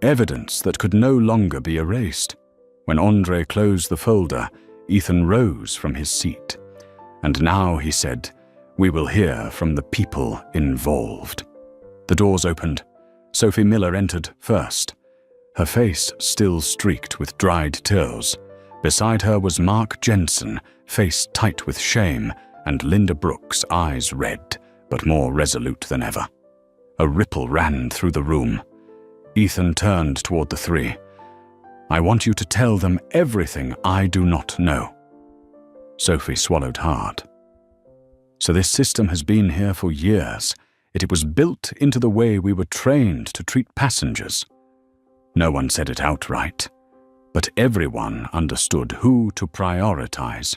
[SPEAKER 1] that could no longer be erased. When Andre closed the folder, Ethan rose from his seat. "And now," he said, "we will hear from the people involved." The doors opened. Sophie Miller entered first. her face still streaked with dried tears. Beside her was Mark Jensen, face tight with shame, and Linda Brooks, eyes red, but more resolute than ever. A ripple ran through the room. Ethan turned toward the three. "I want you to tell them everything I do not know." Sophie swallowed hard. "So this system has been here for years. It was built into the way we were trained to treat passengers." No one said it outright, but everyone understood who to prioritize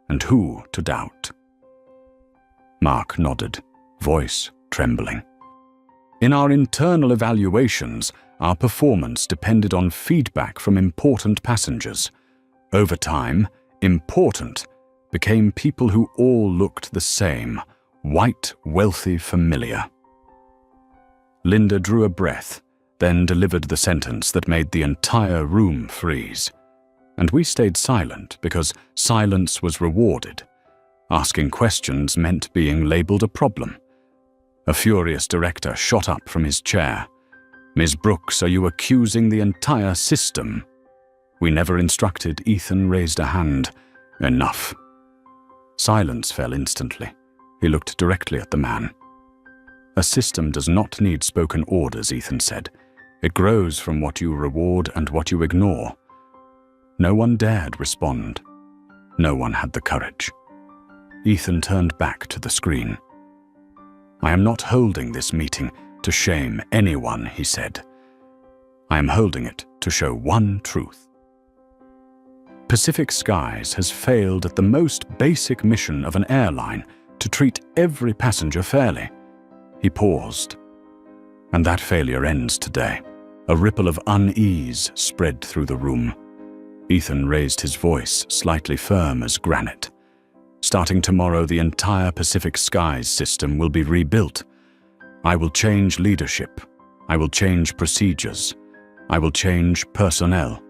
[SPEAKER 1] and who to doubt. Mark nodded, voice trembling. "In our internal evaluations, our performance depended on feedback from important passengers. Over time, important became people who all looked the same, white, wealthy, familiar." Linda drew a breath, then delivered the sentence that made the entire room freeze. And we stayed silent because silence was rewarded. Asking questions meant being labeled a problem. A furious director shot up from his chair. "Ms. Brooks, are you accusing the entire system?" "We never instructed." Ethan raised a hand. "Enough." Silence fell instantly. He looked directly at the man. "A system does not need spoken orders," Ethan said. "It grows from what you reward and what you ignore." No one dared respond. No one had the courage. Ethan turned back to the screen. "I am not holding this meeting to shame anyone," he said. "I am holding it to show one truth. Pacific Skies has failed at the most basic mission of an airline, to treat every passenger fairly." He paused. "And that failure ends today." A ripple of unease spread through the room. Ethan raised his voice, slightly firm as granite. "Starting tomorrow, the entire Pacific Skies system will be rebuilt. I will change leadership. I will change procedures. I will change personnel.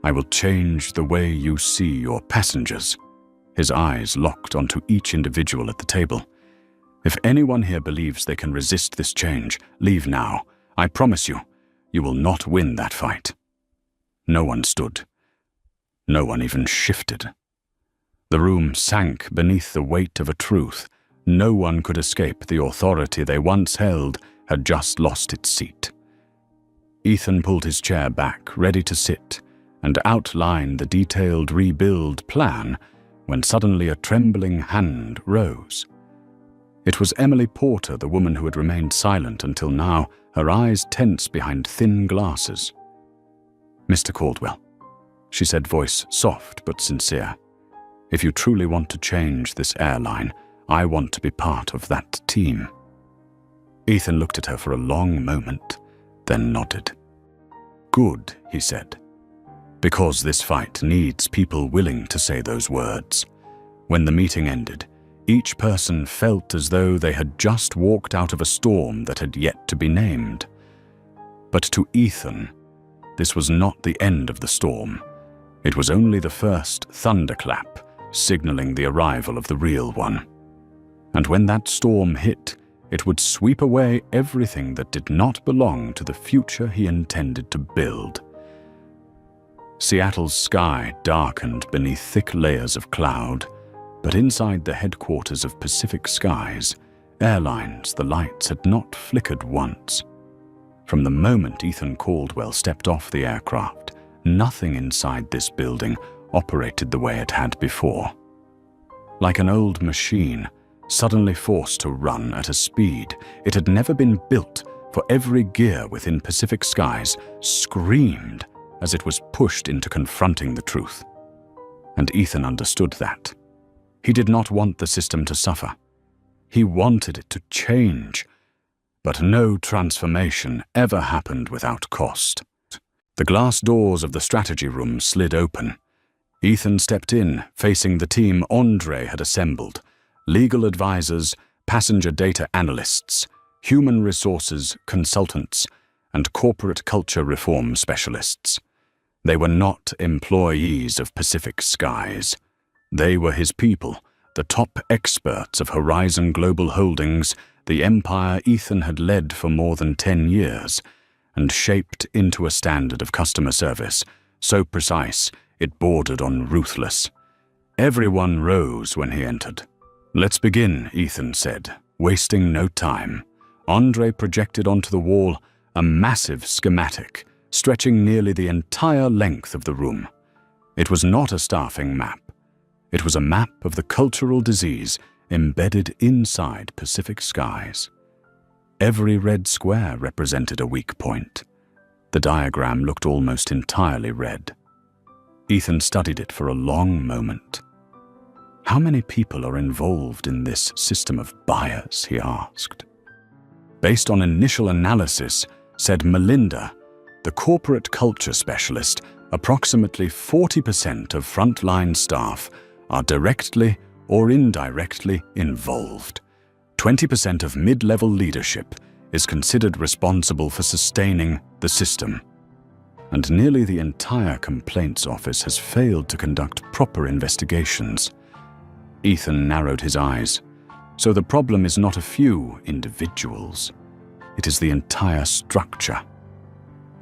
[SPEAKER 1] I will change the way you see your passengers." His eyes locked onto each individual at the table. "If anyone here believes they can resist this change, leave now. I promise you, you will not win that fight." No one stood. No one even shifted. The room sank beneath the weight of a truth. No one could escape. The authority they once held had just lost its seat. Ethan pulled his chair back, ready to sit, and outline the detailed rebuild plan, when suddenly a trembling hand rose. It was Emily Porter, the woman who had remained silent until now, her eyes tense behind thin glasses. "Mr. Caldwell," she said, voice soft but sincere, "if you truly want to change this airline, I want to be part of that team." Ethan looked at her for a long moment, then nodded. "Good," he said. "Because this fight needs people willing to say those words." When the meeting ended, each person felt as though they had just walked out of a storm that had yet to be named. But to Ethan, this was not the end of the storm. It was only the first thunderclap, signaling the arrival of the real one. And when that storm hit, it would sweep away everything that did not belong to the future he intended to build. Seattle's sky darkened beneath thick layers of cloud, but inside the headquarters of Pacific Skies Airlines, the lights had not flickered once. From the moment Ethan Caldwell stepped off the aircraft, nothing inside this building operated the way it had before. Like an old machine, suddenly forced to run at a speed it had never been built, for every gear within Pacific Skies screamed as it was pushed into confronting the truth. And Ethan understood that. He did not want the system to suffer. He wanted it to change. But no transformation ever happened without cost. The glass doors of the strategy room slid open. Ethan stepped in, facing the team Andre had assembled: legal advisors, passenger data analysts, human resources consultants, and corporate culture reform specialists. They were not employees of Pacific Skies. They were his people, the top experts of Horizon Global Holdings, the empire Ethan had led for more than 10 years, and shaped into a standard of customer service, so precise it bordered on ruthless. Everyone rose when he entered. "Let's begin," Ethan said, wasting no time. Andre projected onto the wall a massive schematic, stretching nearly the entire length of the room. It was not a staffing map. It was a map of the cultural disease embedded inside Pacific Skies. Every red square represented a weak point. The diagram looked almost entirely red. Ethan studied it for a long moment. "How many people are involved in this system of bias?" he asked. Based on initial analysis, said Melinda, the corporate culture specialist, approximately 40% of frontline staff are directly or indirectly involved. 20% of mid-level leadership is considered responsible for sustaining the system. And nearly the entire complaints office has failed to conduct proper investigations. Ethan narrowed his eyes. So the problem is not a few individuals. It is the entire structure.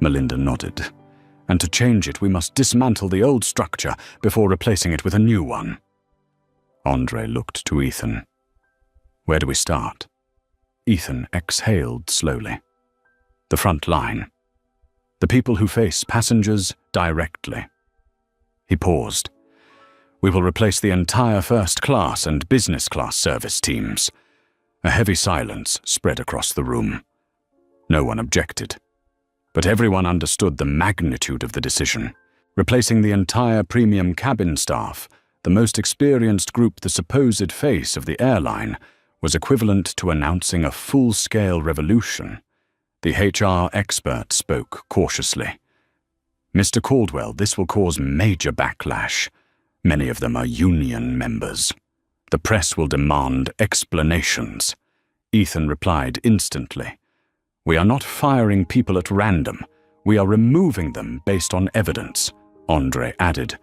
[SPEAKER 1] Melinda nodded. And to change it, we must dismantle the old structure before replacing it with a new one. Andre looked to Ethan. "Where do we start?" Ethan exhaled slowly. "The front line. The people who face passengers directly." He paused. "We will replace the entire first class and business class service teams." A heavy silence spread across the room. No one objected. But everyone understood the magnitude of the decision. Replacing the entire premium cabin staff, the most experienced group, the supposed face of the airline, was equivalent to announcing a full-scale revolution. The HR expert spoke cautiously. "Mr. Caldwell, this will cause major backlash. Many of them are union members. The press will demand explanations." Ethan replied instantly. "We are not firing people at random. We are removing them based on evidence," Andre added.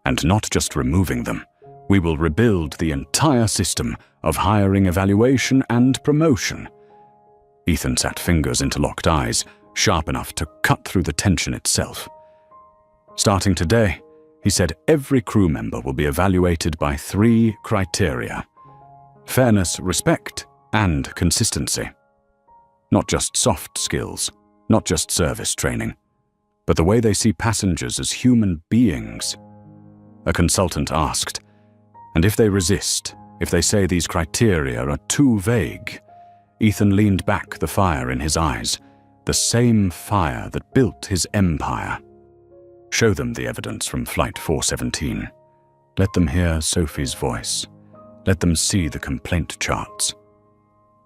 [SPEAKER 1] "And not just removing them. We will rebuild the entire system of hiring, evaluation, and promotion." Ethan sat fingers into locked eyes, sharp enough to cut through the tension itself. "Starting today," he said, "every crew member will be evaluated by 3 criteria: fairness, respect, and consistency. Not just soft skills, not just service training, but the way they see passengers as human beings." A consultant asked, "And if they resist, if they say these criteria are too vague?" Ethan leaned back, the fire in his eyes, the same fire that built his empire. "Show them the evidence from Flight 417. Let them hear Sophie's voice. Let them see the complaint charts.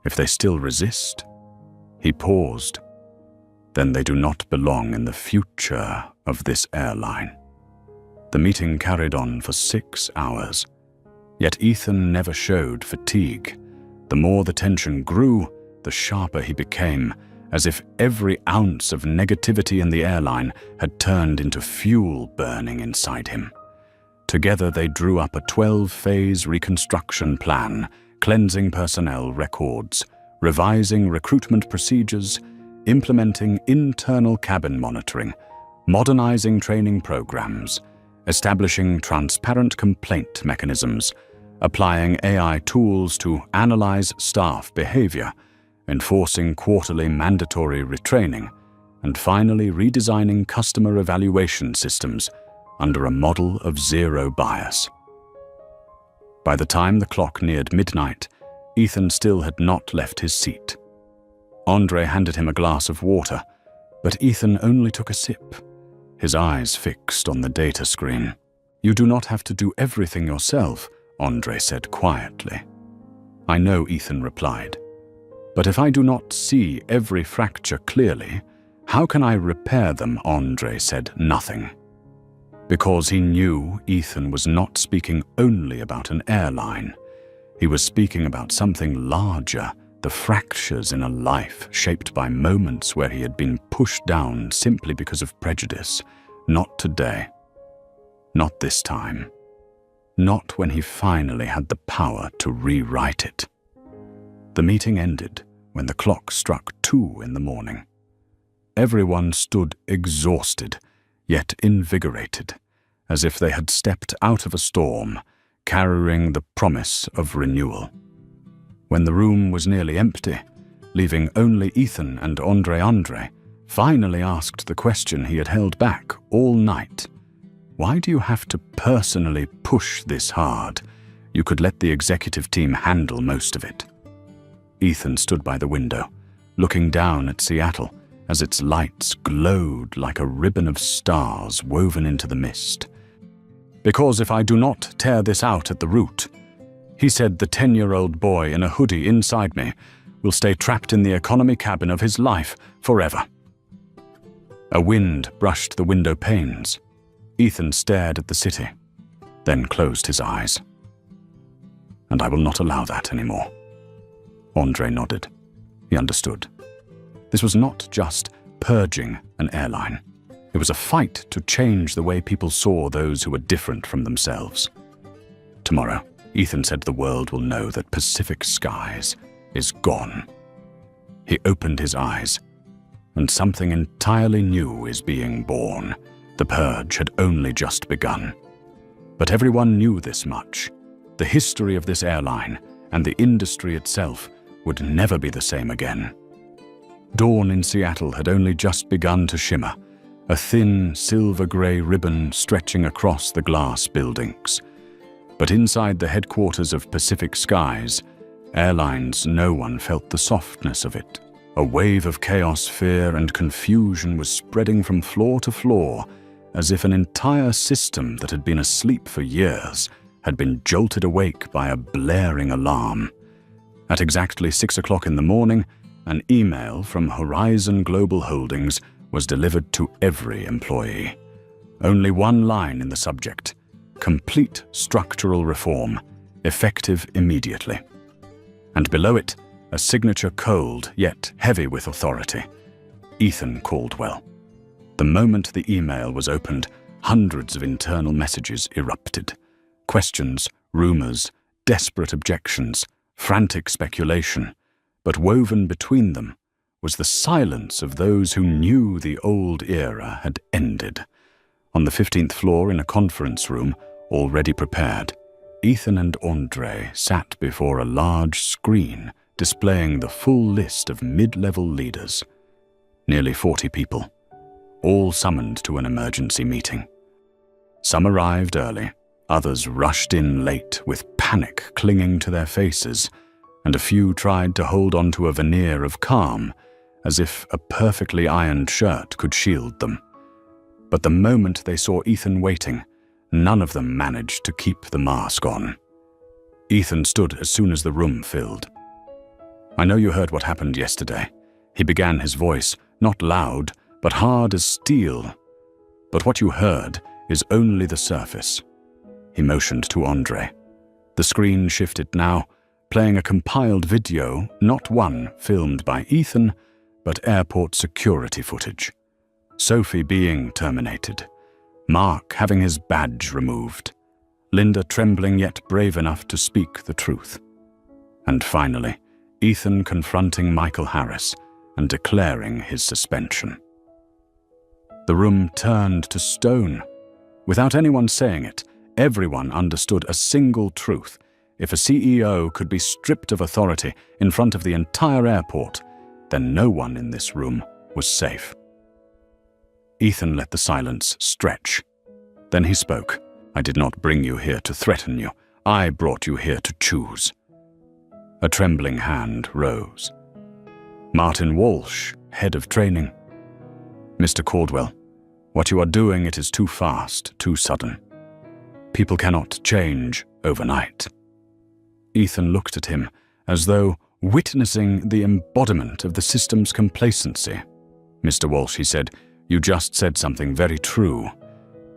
[SPEAKER 1] If they still resist," he paused, "then they do not belong in the future of this airline." The meeting carried on for 6 hours. Yet Ethan never showed fatigue. The more the tension grew, the sharper he became, as if every ounce of negativity in the airline had turned into fuel burning inside him. Together they drew up a 12-phase reconstruction plan, cleansing personnel records, revising recruitment procedures, implementing internal cabin monitoring, modernizing training programs, establishing transparent complaint mechanisms, applying AI tools to analyze staff behavior, enforcing quarterly mandatory retraining, and finally redesigning customer evaluation systems under a model of zero bias. By the time the clock neared midnight, Ethan still had not left his seat. Andre handed him a glass of water, but Ethan only took a sip, his eyes fixed on the data screen. "You do not have to do everything yourself," Andre said quietly. "I know," Ethan replied. "But if I do not see every fracture clearly, how can I repair them?" Andre said nothing. Because he knew Ethan was not speaking only about an airline. He was speaking about something larger, the fractures in a life shaped by moments where he had been pushed down simply because of prejudice. Not today. Not this time. Not when he finally had the power to rewrite it. The meeting ended when the clock struck 2 in the morning. everyone stood exhausted, yet invigorated, as if they had stepped out of a storm, carrying the promise of renewal. When the room was nearly empty, leaving only Ethan and Andre finally asked the question he had held back all night. Why do you have to personally push this hard? You could let the executive team handle most of it. Ethan stood by the window, looking down at Seattle as its lights glowed like a ribbon of stars woven into the mist. Because if I do not tear this out at the root, he said, the 10-year-old boy in a hoodie inside me will stay trapped in the economy cabin of his life forever. A wind brushed the window panes. Ethan stared at the city, then closed his eyes. And I will not allow that anymore. Andre nodded. He understood. This was not just purging an airline. It was a fight to change the way people saw those who were different from themselves. Tomorrow, Ethan said, the world will know that Pacific Skies is gone. He opened his eyes, and something entirely new is being born. The purge had only just begun. But everyone knew this much. The history of this airline and the industry itself would never be the same again. Dawn in Seattle had only just begun to shimmer, a thin silver-gray ribbon stretching across the glass buildings. But inside the headquarters of Pacific Skies Airlines, no one felt the softness of it. A wave of chaos, fear, and confusion was spreading from floor to floor, as if an entire system that had been asleep for years had been jolted awake by a blaring alarm. At exactly 6 o'clock in the morning, an email from Horizon Global Holdings was delivered to every employee. Only one line in the subject: complete structural reform, effective immediately. And below it, a signature cold yet heavy with authority: Ethan Caldwell. The moment the email was opened, hundreds of internal messages erupted. Questions, rumors, desperate objections, frantic speculation. But woven between them was the silence of those who knew the old era had ended. On the 15th floor, in a conference room already prepared, Ethan and Andre sat before a large screen displaying the full list of mid-level leaders. Nearly 40 people, all summoned to an emergency meeting. Some arrived early, others rushed in late with panic clinging to their faces, and a few tried to hold on to a veneer of calm, as if a perfectly ironed shirt could shield them. But the moment they saw Ethan waiting, none of them managed to keep the mask on. Ethan stood as soon as the room filled. "I know you heard what happened yesterday." He began, his voice not loud, but hard as steel. "But what you heard is only the surface." He motioned to Andre. The screen shifted now, playing a compiled video, not one filmed by Ethan, but airport security footage. Sophie being terminated. Mark having his badge removed. Linda trembling yet brave enough to speak the truth. And finally, Ethan confronting Michael Harris and declaring his suspension. The room turned to stone. Without anyone saying it, everyone understood a single truth. If a CEO could be stripped of authority in front of the entire airport, then no one in this room was safe. Ethan let the silence stretch. Then he spoke. "I did not bring you here to threaten you. I brought you here to choose." A trembling hand rose. "Martin Walsh, head of training." "Mr. Caldwell, what you are doing, it is too fast, too sudden. People cannot change overnight." Ethan looked at him as though witnessing the embodiment of the system's complacency. "Mr. Walsh," he said, "you just said something very true.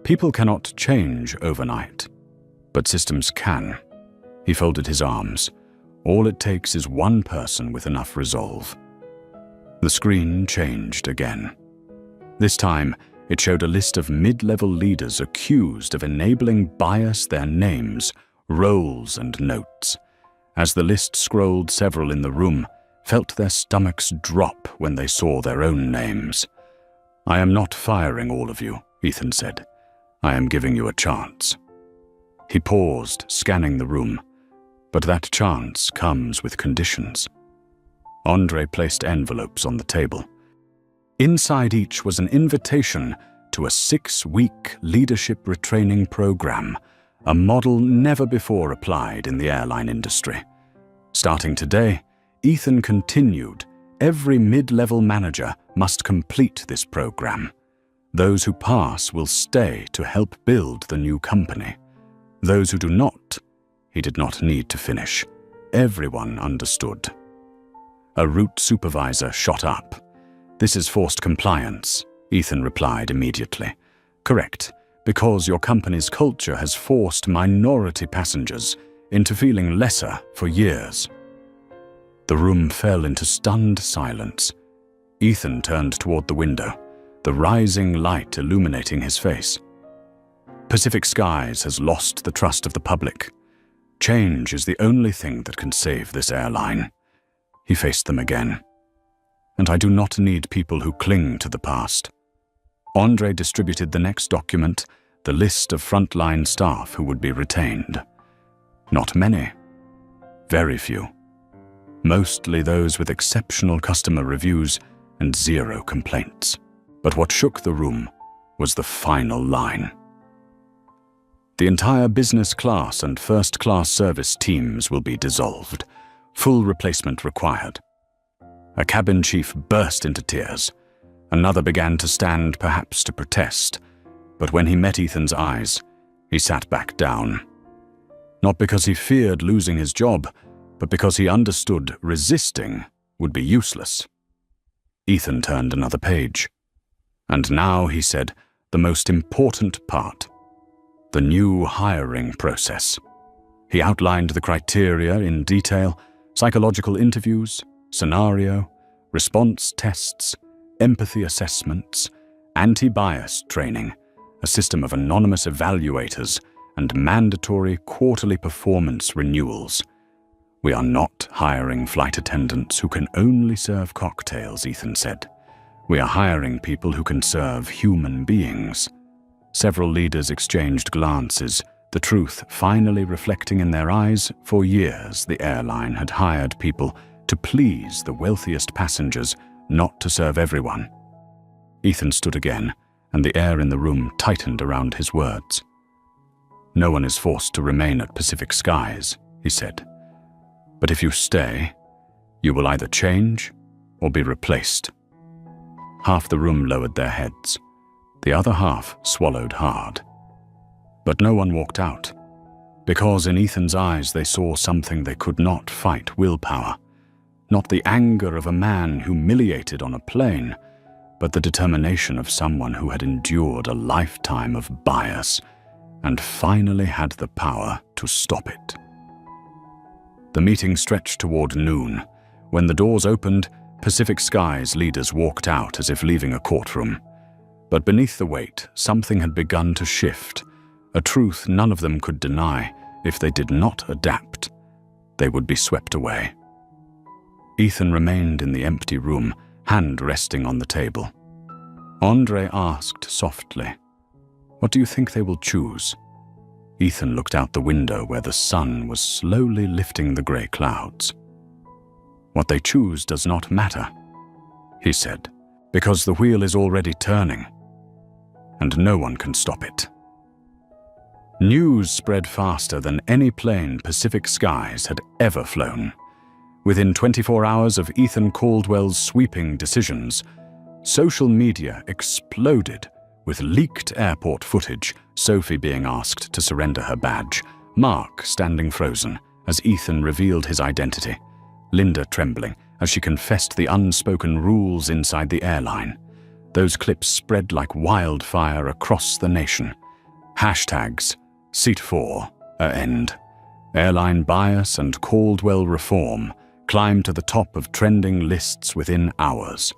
[SPEAKER 1] People cannot change overnight, but systems can." He folded his arms. "All it takes is one person with enough resolve." The screen changed again. This time, it showed a list of mid-level leaders accused of enabling bias, their names, roles, and notes. As the list scrolled, several in the room felt their stomachs drop when they saw their own names. "I am not firing all of you," Ethan said. "I am giving you a chance." He paused, scanning the room, but that chance comes with conditions. Andre placed envelopes on the table. Inside each was an invitation to a 6-week leadership retraining program, a model never before applied in the airline industry. Starting today, Ethan continued, every mid-level manager must complete this program. Those who pass will stay to help build the new company. Those who do not, he did not need to finish. Everyone understood. A route supervisor shot up. "This is forced compliance," Ethan replied immediately. "Correct, because your company's culture has forced minority passengers into feeling lesser for years." The room fell into stunned silence. Ethan turned toward the window, the rising light illuminating his face. Pacific Skies has lost the trust of the public. Change is the only thing that can save this airline. He faced them again. "And I do not need people who cling to the past." Andre distributed the next document, the list of frontline staff who would be retained. Not many. Very few. Mostly those with exceptional customer reviews and 0 complaints. But what shook the room was the final line. "The entire business class and first class service teams will be dissolved. Full replacement required." A cabin chief burst into tears. Another began to stand, perhaps to protest. But when he met Ethan's eyes, he sat back down. Not because he feared losing his job, but because he understood resisting would be useless. Ethan turned another page. And now, he said, the most important part. The new hiring process. He outlined the criteria in detail: psychological interviews, scenario, response tests, empathy assessments, anti-bias training, a system of anonymous evaluators, and mandatory quarterly performance renewals. "We are not hiring flight attendants who can only serve cocktails," Ethan said. "We are hiring people who can serve human beings." Several leaders exchanged glances, the truth finally reflecting in their eyes. For years, the airline had hired people to please the wealthiest passengers, not to serve everyone. Ethan stood again, and the air in the room tightened around his words. "No one is forced to remain at Pacific Skies," he said. "But if you stay, you will either change or be replaced." Half the room lowered their heads. The other half swallowed hard. But no one walked out, because in Ethan's eyes they saw something they could not fight: willpower. Not the anger of a man humiliated on a plane, but the determination of someone who had endured a lifetime of bias and finally had the power to stop it. The meeting stretched toward noon. When the doors opened, Pacific Skies leaders walked out as if leaving a courtroom. But beneath the weight, something had begun to shift, a truth none of them could deny. If they did not adapt, they would be swept away. Ethan remained in the empty room, hand resting on the table. Andre asked softly, "What do you think they will choose?" Ethan looked out the window where the sun was slowly lifting the grey clouds. "What they choose does not matter," he said, "because the wheel is already turning, and no one can stop it." News spread faster than any plane Pacific Skies had ever flown. Within 24 hours of Ethan Caldwell's sweeping decisions, social media exploded with leaked airport footage, Sophie being asked to surrender her badge, Mark standing frozen as Ethan revealed his identity, Linda trembling as she confessed the unspoken rules inside the airline. Those clips spread like wildfire across the nation. Hashtags, Seat 4, end. Airline bias and Caldwell reform climbed to the top of trending lists within hours.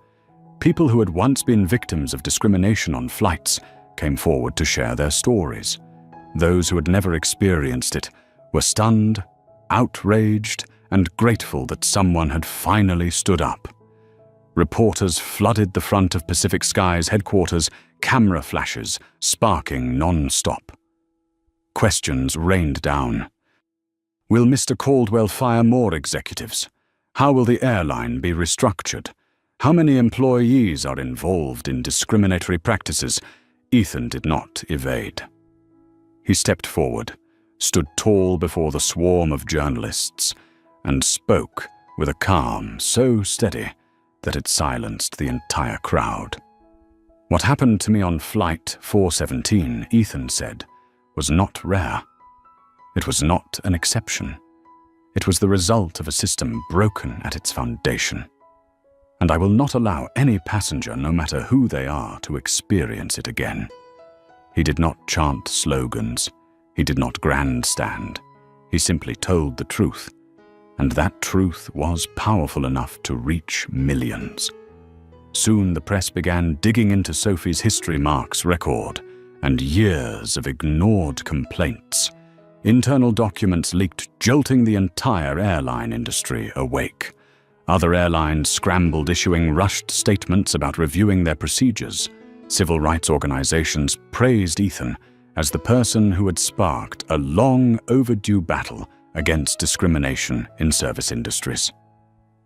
[SPEAKER 1] People who had once been victims of discrimination on flights came forward to share their stories. Those who had never experienced it were stunned, outraged, and grateful that someone had finally stood up. Reporters flooded the front of Pacific Skies headquarters, camera flashes sparking non-stop. Questions rained down. Will Mr. Caldwell fire more executives? How will the airline be restructured? How many employees are involved in discriminatory practices? Ethan did not evade. He stepped forward, stood tall before the swarm of journalists, and spoke with a calm so steady that it silenced the entire crowd. What happened to me on Flight 417, Ethan said, was not rare. It was not an exception. It was the result of a system broken at its foundation. And I will not allow any passenger, no matter who they are, to experience it again. He did not chant slogans. He did not grandstand. He simply told the truth. And that truth was powerful enough to reach millions. Soon the press began digging into Sophie's history marks record and years of ignored complaints. Internal documents leaked, jolting the entire airline industry awake. Other airlines scrambled, issuing rushed statements about reviewing their procedures. Civil rights organizations praised Ethan as the person who had sparked a long overdue battle against discrimination in service industries.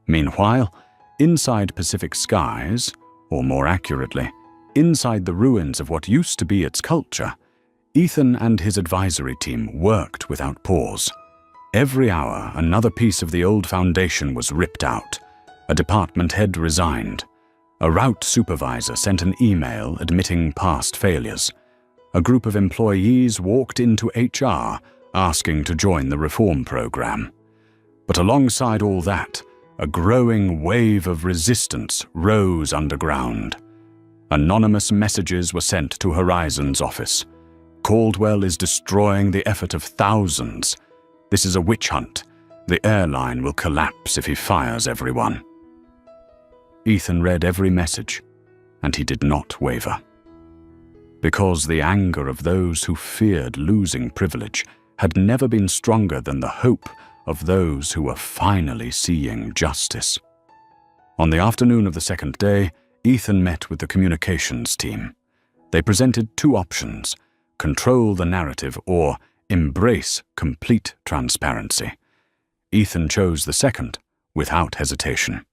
[SPEAKER 1] Meanwhile, inside Pacific Skies, or more accurately, inside the ruins of what used to be its culture, Ethan and his advisory team worked without pause. Every hour, another piece of the old foundation was ripped out. A department head resigned. A route supervisor sent an email admitting past failures. A group of employees walked into HR asking to join the reform program. But alongside all that, a growing wave of resistance rose underground. Anonymous messages were sent to Horizon's office. Caldwell is destroying the effort of thousands. This is a witch hunt. The airline will collapse if he fires everyone. Ethan read every message, and he did not waver. Because the anger of those who feared losing privilege had never been stronger than the hope of those who were finally seeing justice. On the afternoon of the second day, Ethan met with the communications team. They presented two options: control the narrative or embrace complete transparency. Ethan chose the second without hesitation.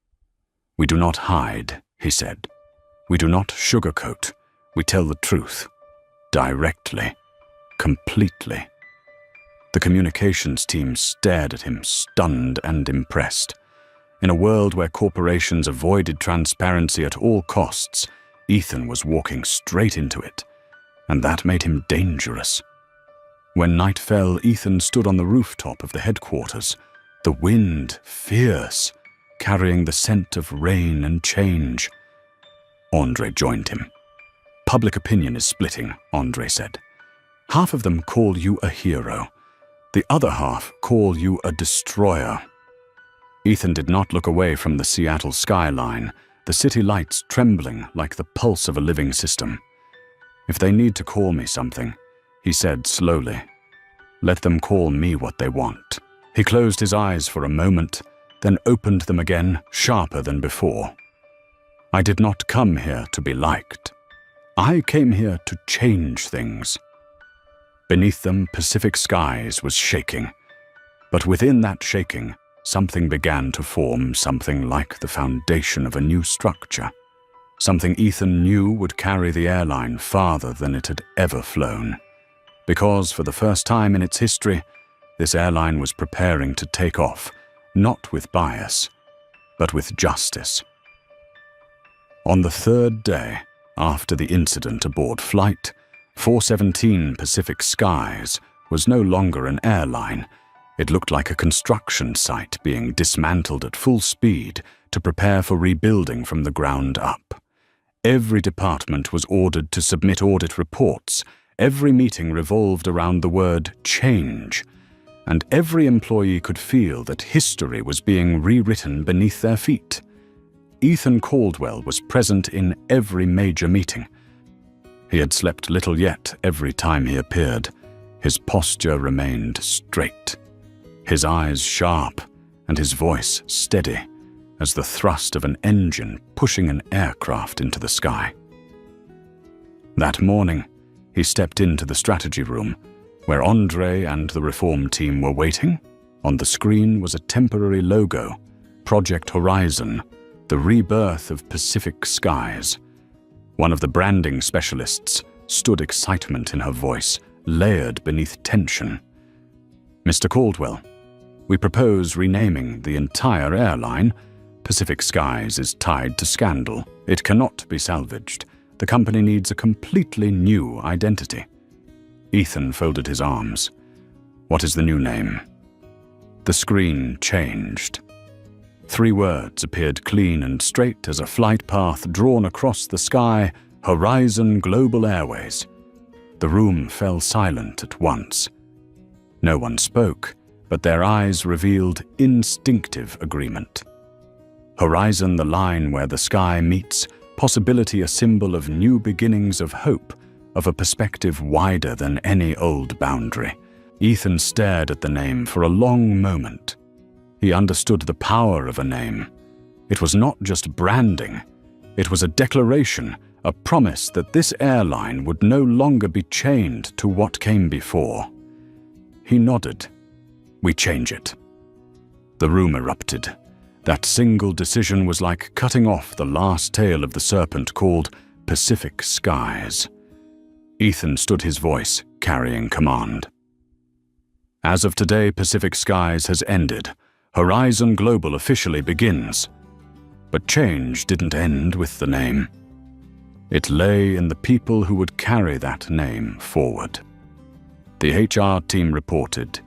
[SPEAKER 1] "We do not hide," he said. "We do not sugarcoat. We tell the truth. Directly. Completely." The communications team stared at him, stunned and impressed. In a world where corporations avoided transparency at all costs, Ethan was walking straight into it, and that made him dangerous. When night fell, Ethan stood on the rooftop of the headquarters, the wind fierce, carrying the scent of rain and change. Andre joined him. "Public opinion is splitting," Andre said. "Half of them call you a hero. The other half call you a destroyer." Ethan did not look away from the Seattle skyline, the city lights trembling like the pulse of a living system. "If they need to call me something," he said slowly, "let them call me what they want." He closed his eyes for a moment, then opened them again, sharper than before. "I did not come here to be liked. I came here to change things." Beneath them, Pacific Skies was shaking. But within that shaking, something began to form, something like the foundation of a new structure. Something Ethan knew would carry the airline farther than it had ever flown. Because for the first time in its history, this airline was preparing to take off, not with bias, but with justice. On the third day after the incident aboard Flight 417, Pacific Skies was no longer an airline. It looked like a construction site being dismantled at full speed to prepare for rebuilding from the ground up. Every department was ordered to submit audit reports. Every meeting revolved around the word change. And every employee could feel that history was being rewritten beneath their feet. Ethan Caldwell was present in every major meeting. He had slept little yet every time he appeared. His posture remained straight, his eyes sharp, and his voice steady, as the thrust of an engine pushing an aircraft into the sky. That morning, he stepped into the strategy room, where Andre and the Reform team were waiting. On the screen was a temporary logo, Project Horizon, the rebirth of Pacific Skies. One of the branding specialists stood, excitement in her voice, layered beneath tension. "Mr. Caldwell, we propose renaming the entire airline. Pacific Skies is tied to scandal. It cannot be salvaged. The company needs a completely new identity." Ethan folded his arms. "What is the new name?" The screen changed. 3 words appeared clean and straight as a flight path drawn across the sky: Horizon Global Airways. The room fell silent at once. No one spoke, but their eyes revealed instinctive agreement. Horizon, the line where the sky meets, possibility a symbol of new beginnings, of hope, of a perspective wider than any old boundary. Ethan stared at the name for a long moment. He understood the power of a name. It was not just branding. It was a declaration, a promise that this airline would no longer be chained to what came before. He nodded. "We change it." The room erupted. That single decision was like cutting off the last tail of the serpent called Pacific Skies. Ethan stood, his voice carrying command. "As of today, Pacific Skies has ended. Horizon Global officially begins." But change didn't end with the name. It lay in the people who would carry that name forward. The HR team reported,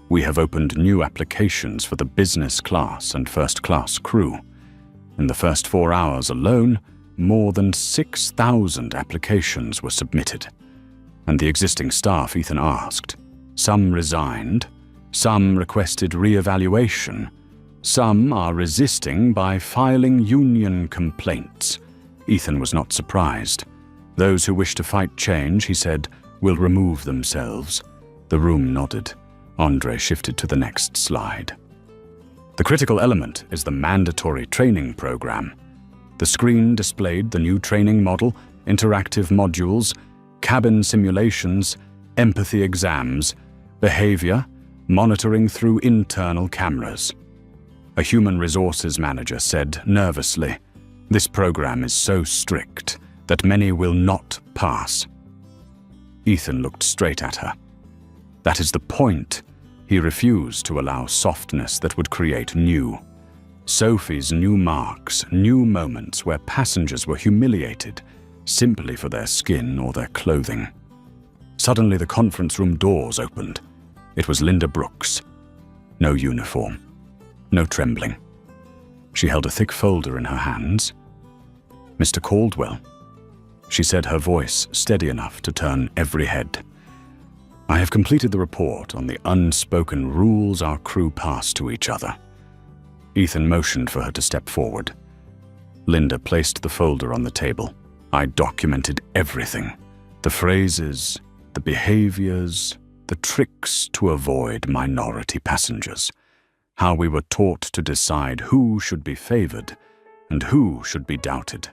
[SPEAKER 1] "We have opened new applications for the business class and first class crew. In the first 4 hours alone, more than 6,000 applications were submitted." And the existing staff, Ethan asked. Some resigned, some requested re-evaluation, some are resisting by filing union complaints. Ethan was not surprised. Those who wish to fight change, he said, will remove themselves. The room nodded. Andre shifted to the next slide. The critical element is the mandatory training program. The screen displayed the new training model, interactive modules, cabin simulations, empathy exams, behavior, monitoring through internal cameras. A human resources manager said nervously, "This program is so strict that many will not pass." Ethan looked straight at her. That is the point. He refused to allow softness that would create new. Sophie's new marks, new moments where passengers were humiliated simply for their skin or their clothing. Suddenly the conference room doors opened. It was Linda Brooks. No uniform. No trembling. She held a thick folder in her hands. "Mr. Caldwell," she said, her voice steady enough to turn every head. "I have completed the report on the unspoken rules our crew pass to each other." Ethan motioned for her to step forward. Linda placed the folder on the table. "I documented everything. The phrases, the behaviors, the tricks to avoid minority passengers. How we were taught to decide who should be favored and who should be doubted.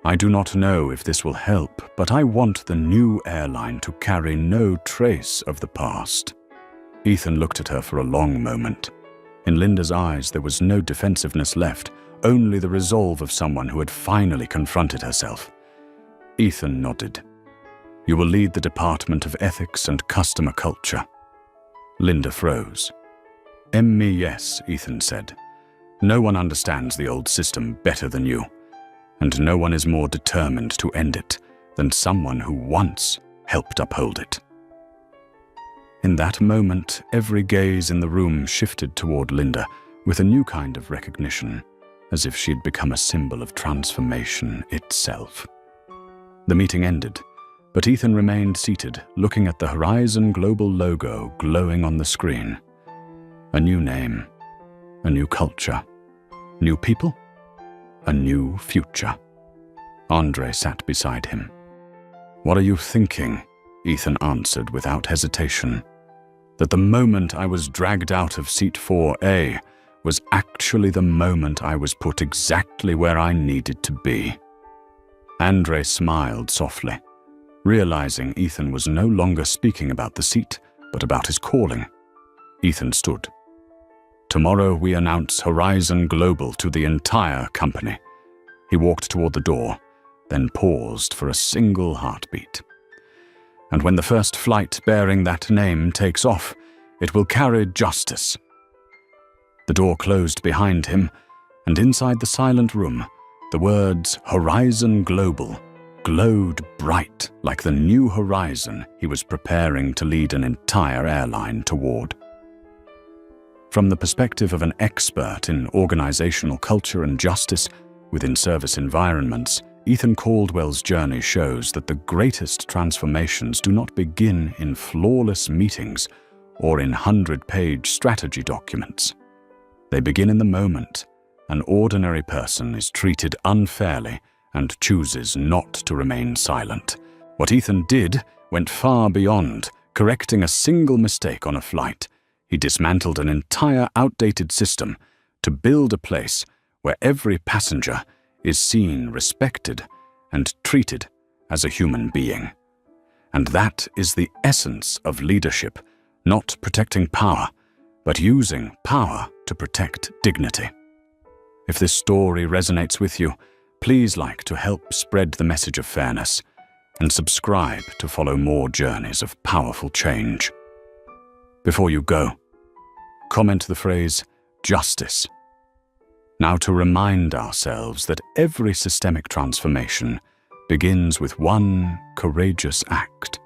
[SPEAKER 1] I do not know if this will help, but I want the new airline to carry no trace of the past." Ethan looked at her for a long moment. In Linda's eyes there was no defensiveness left, only the resolve of someone who had finally confronted herself. Ethan nodded. "You will lead the Department of Ethics and Customer Culture." Linda froze. "Me, yes," Ethan said. "No one understands the old system better than you, and no one is more determined to end it than someone who once helped uphold it." In that moment, every gaze in the room shifted toward Linda with a new kind of recognition, as if she'd become a symbol of transformation itself. The meeting ended, but Ethan remained seated, looking at the Horizon Global logo glowing on the screen. A new name, a new culture, new people, a new future. Andre sat beside him. "What are you thinking?" Ethan answered without hesitation. "That the moment I was dragged out of seat 4A was actually the moment I was put exactly where I needed to be. Andre smiled softly, realizing Ethan was no longer speaking about the seat, but about his calling. Ethan stood. Tomorrow we announce Horizon Global to the entire company. He walked toward the door, then paused for a single heartbeat. And when the first flight bearing that name takes off, it will carry justice. The door closed behind him, and inside the silent room, the words Horizon Global glowed bright like the new horizon he was preparing to lead an entire airline toward. From the perspective of an expert in organizational culture and justice within service environments, Ethan Caldwell's journey shows that the greatest transformations do not begin in flawless meetings or in 100-page strategy documents. They begin in the moment an ordinary person is treated unfairly and chooses not to remain silent. What Ethan did went far beyond correcting a single mistake on a flight. He dismantled an entire outdated system to build a place where every passenger is seen, respected, and treated as a human being. And that is the essence of leadership, not protecting power, but using power to protect dignity. If this story resonates with you, please like to help spread the message of fairness and subscribe to follow more journeys of powerful change. Before you go, comment the phrase justice. Now to remind ourselves that every systemic transformation begins with one courageous act.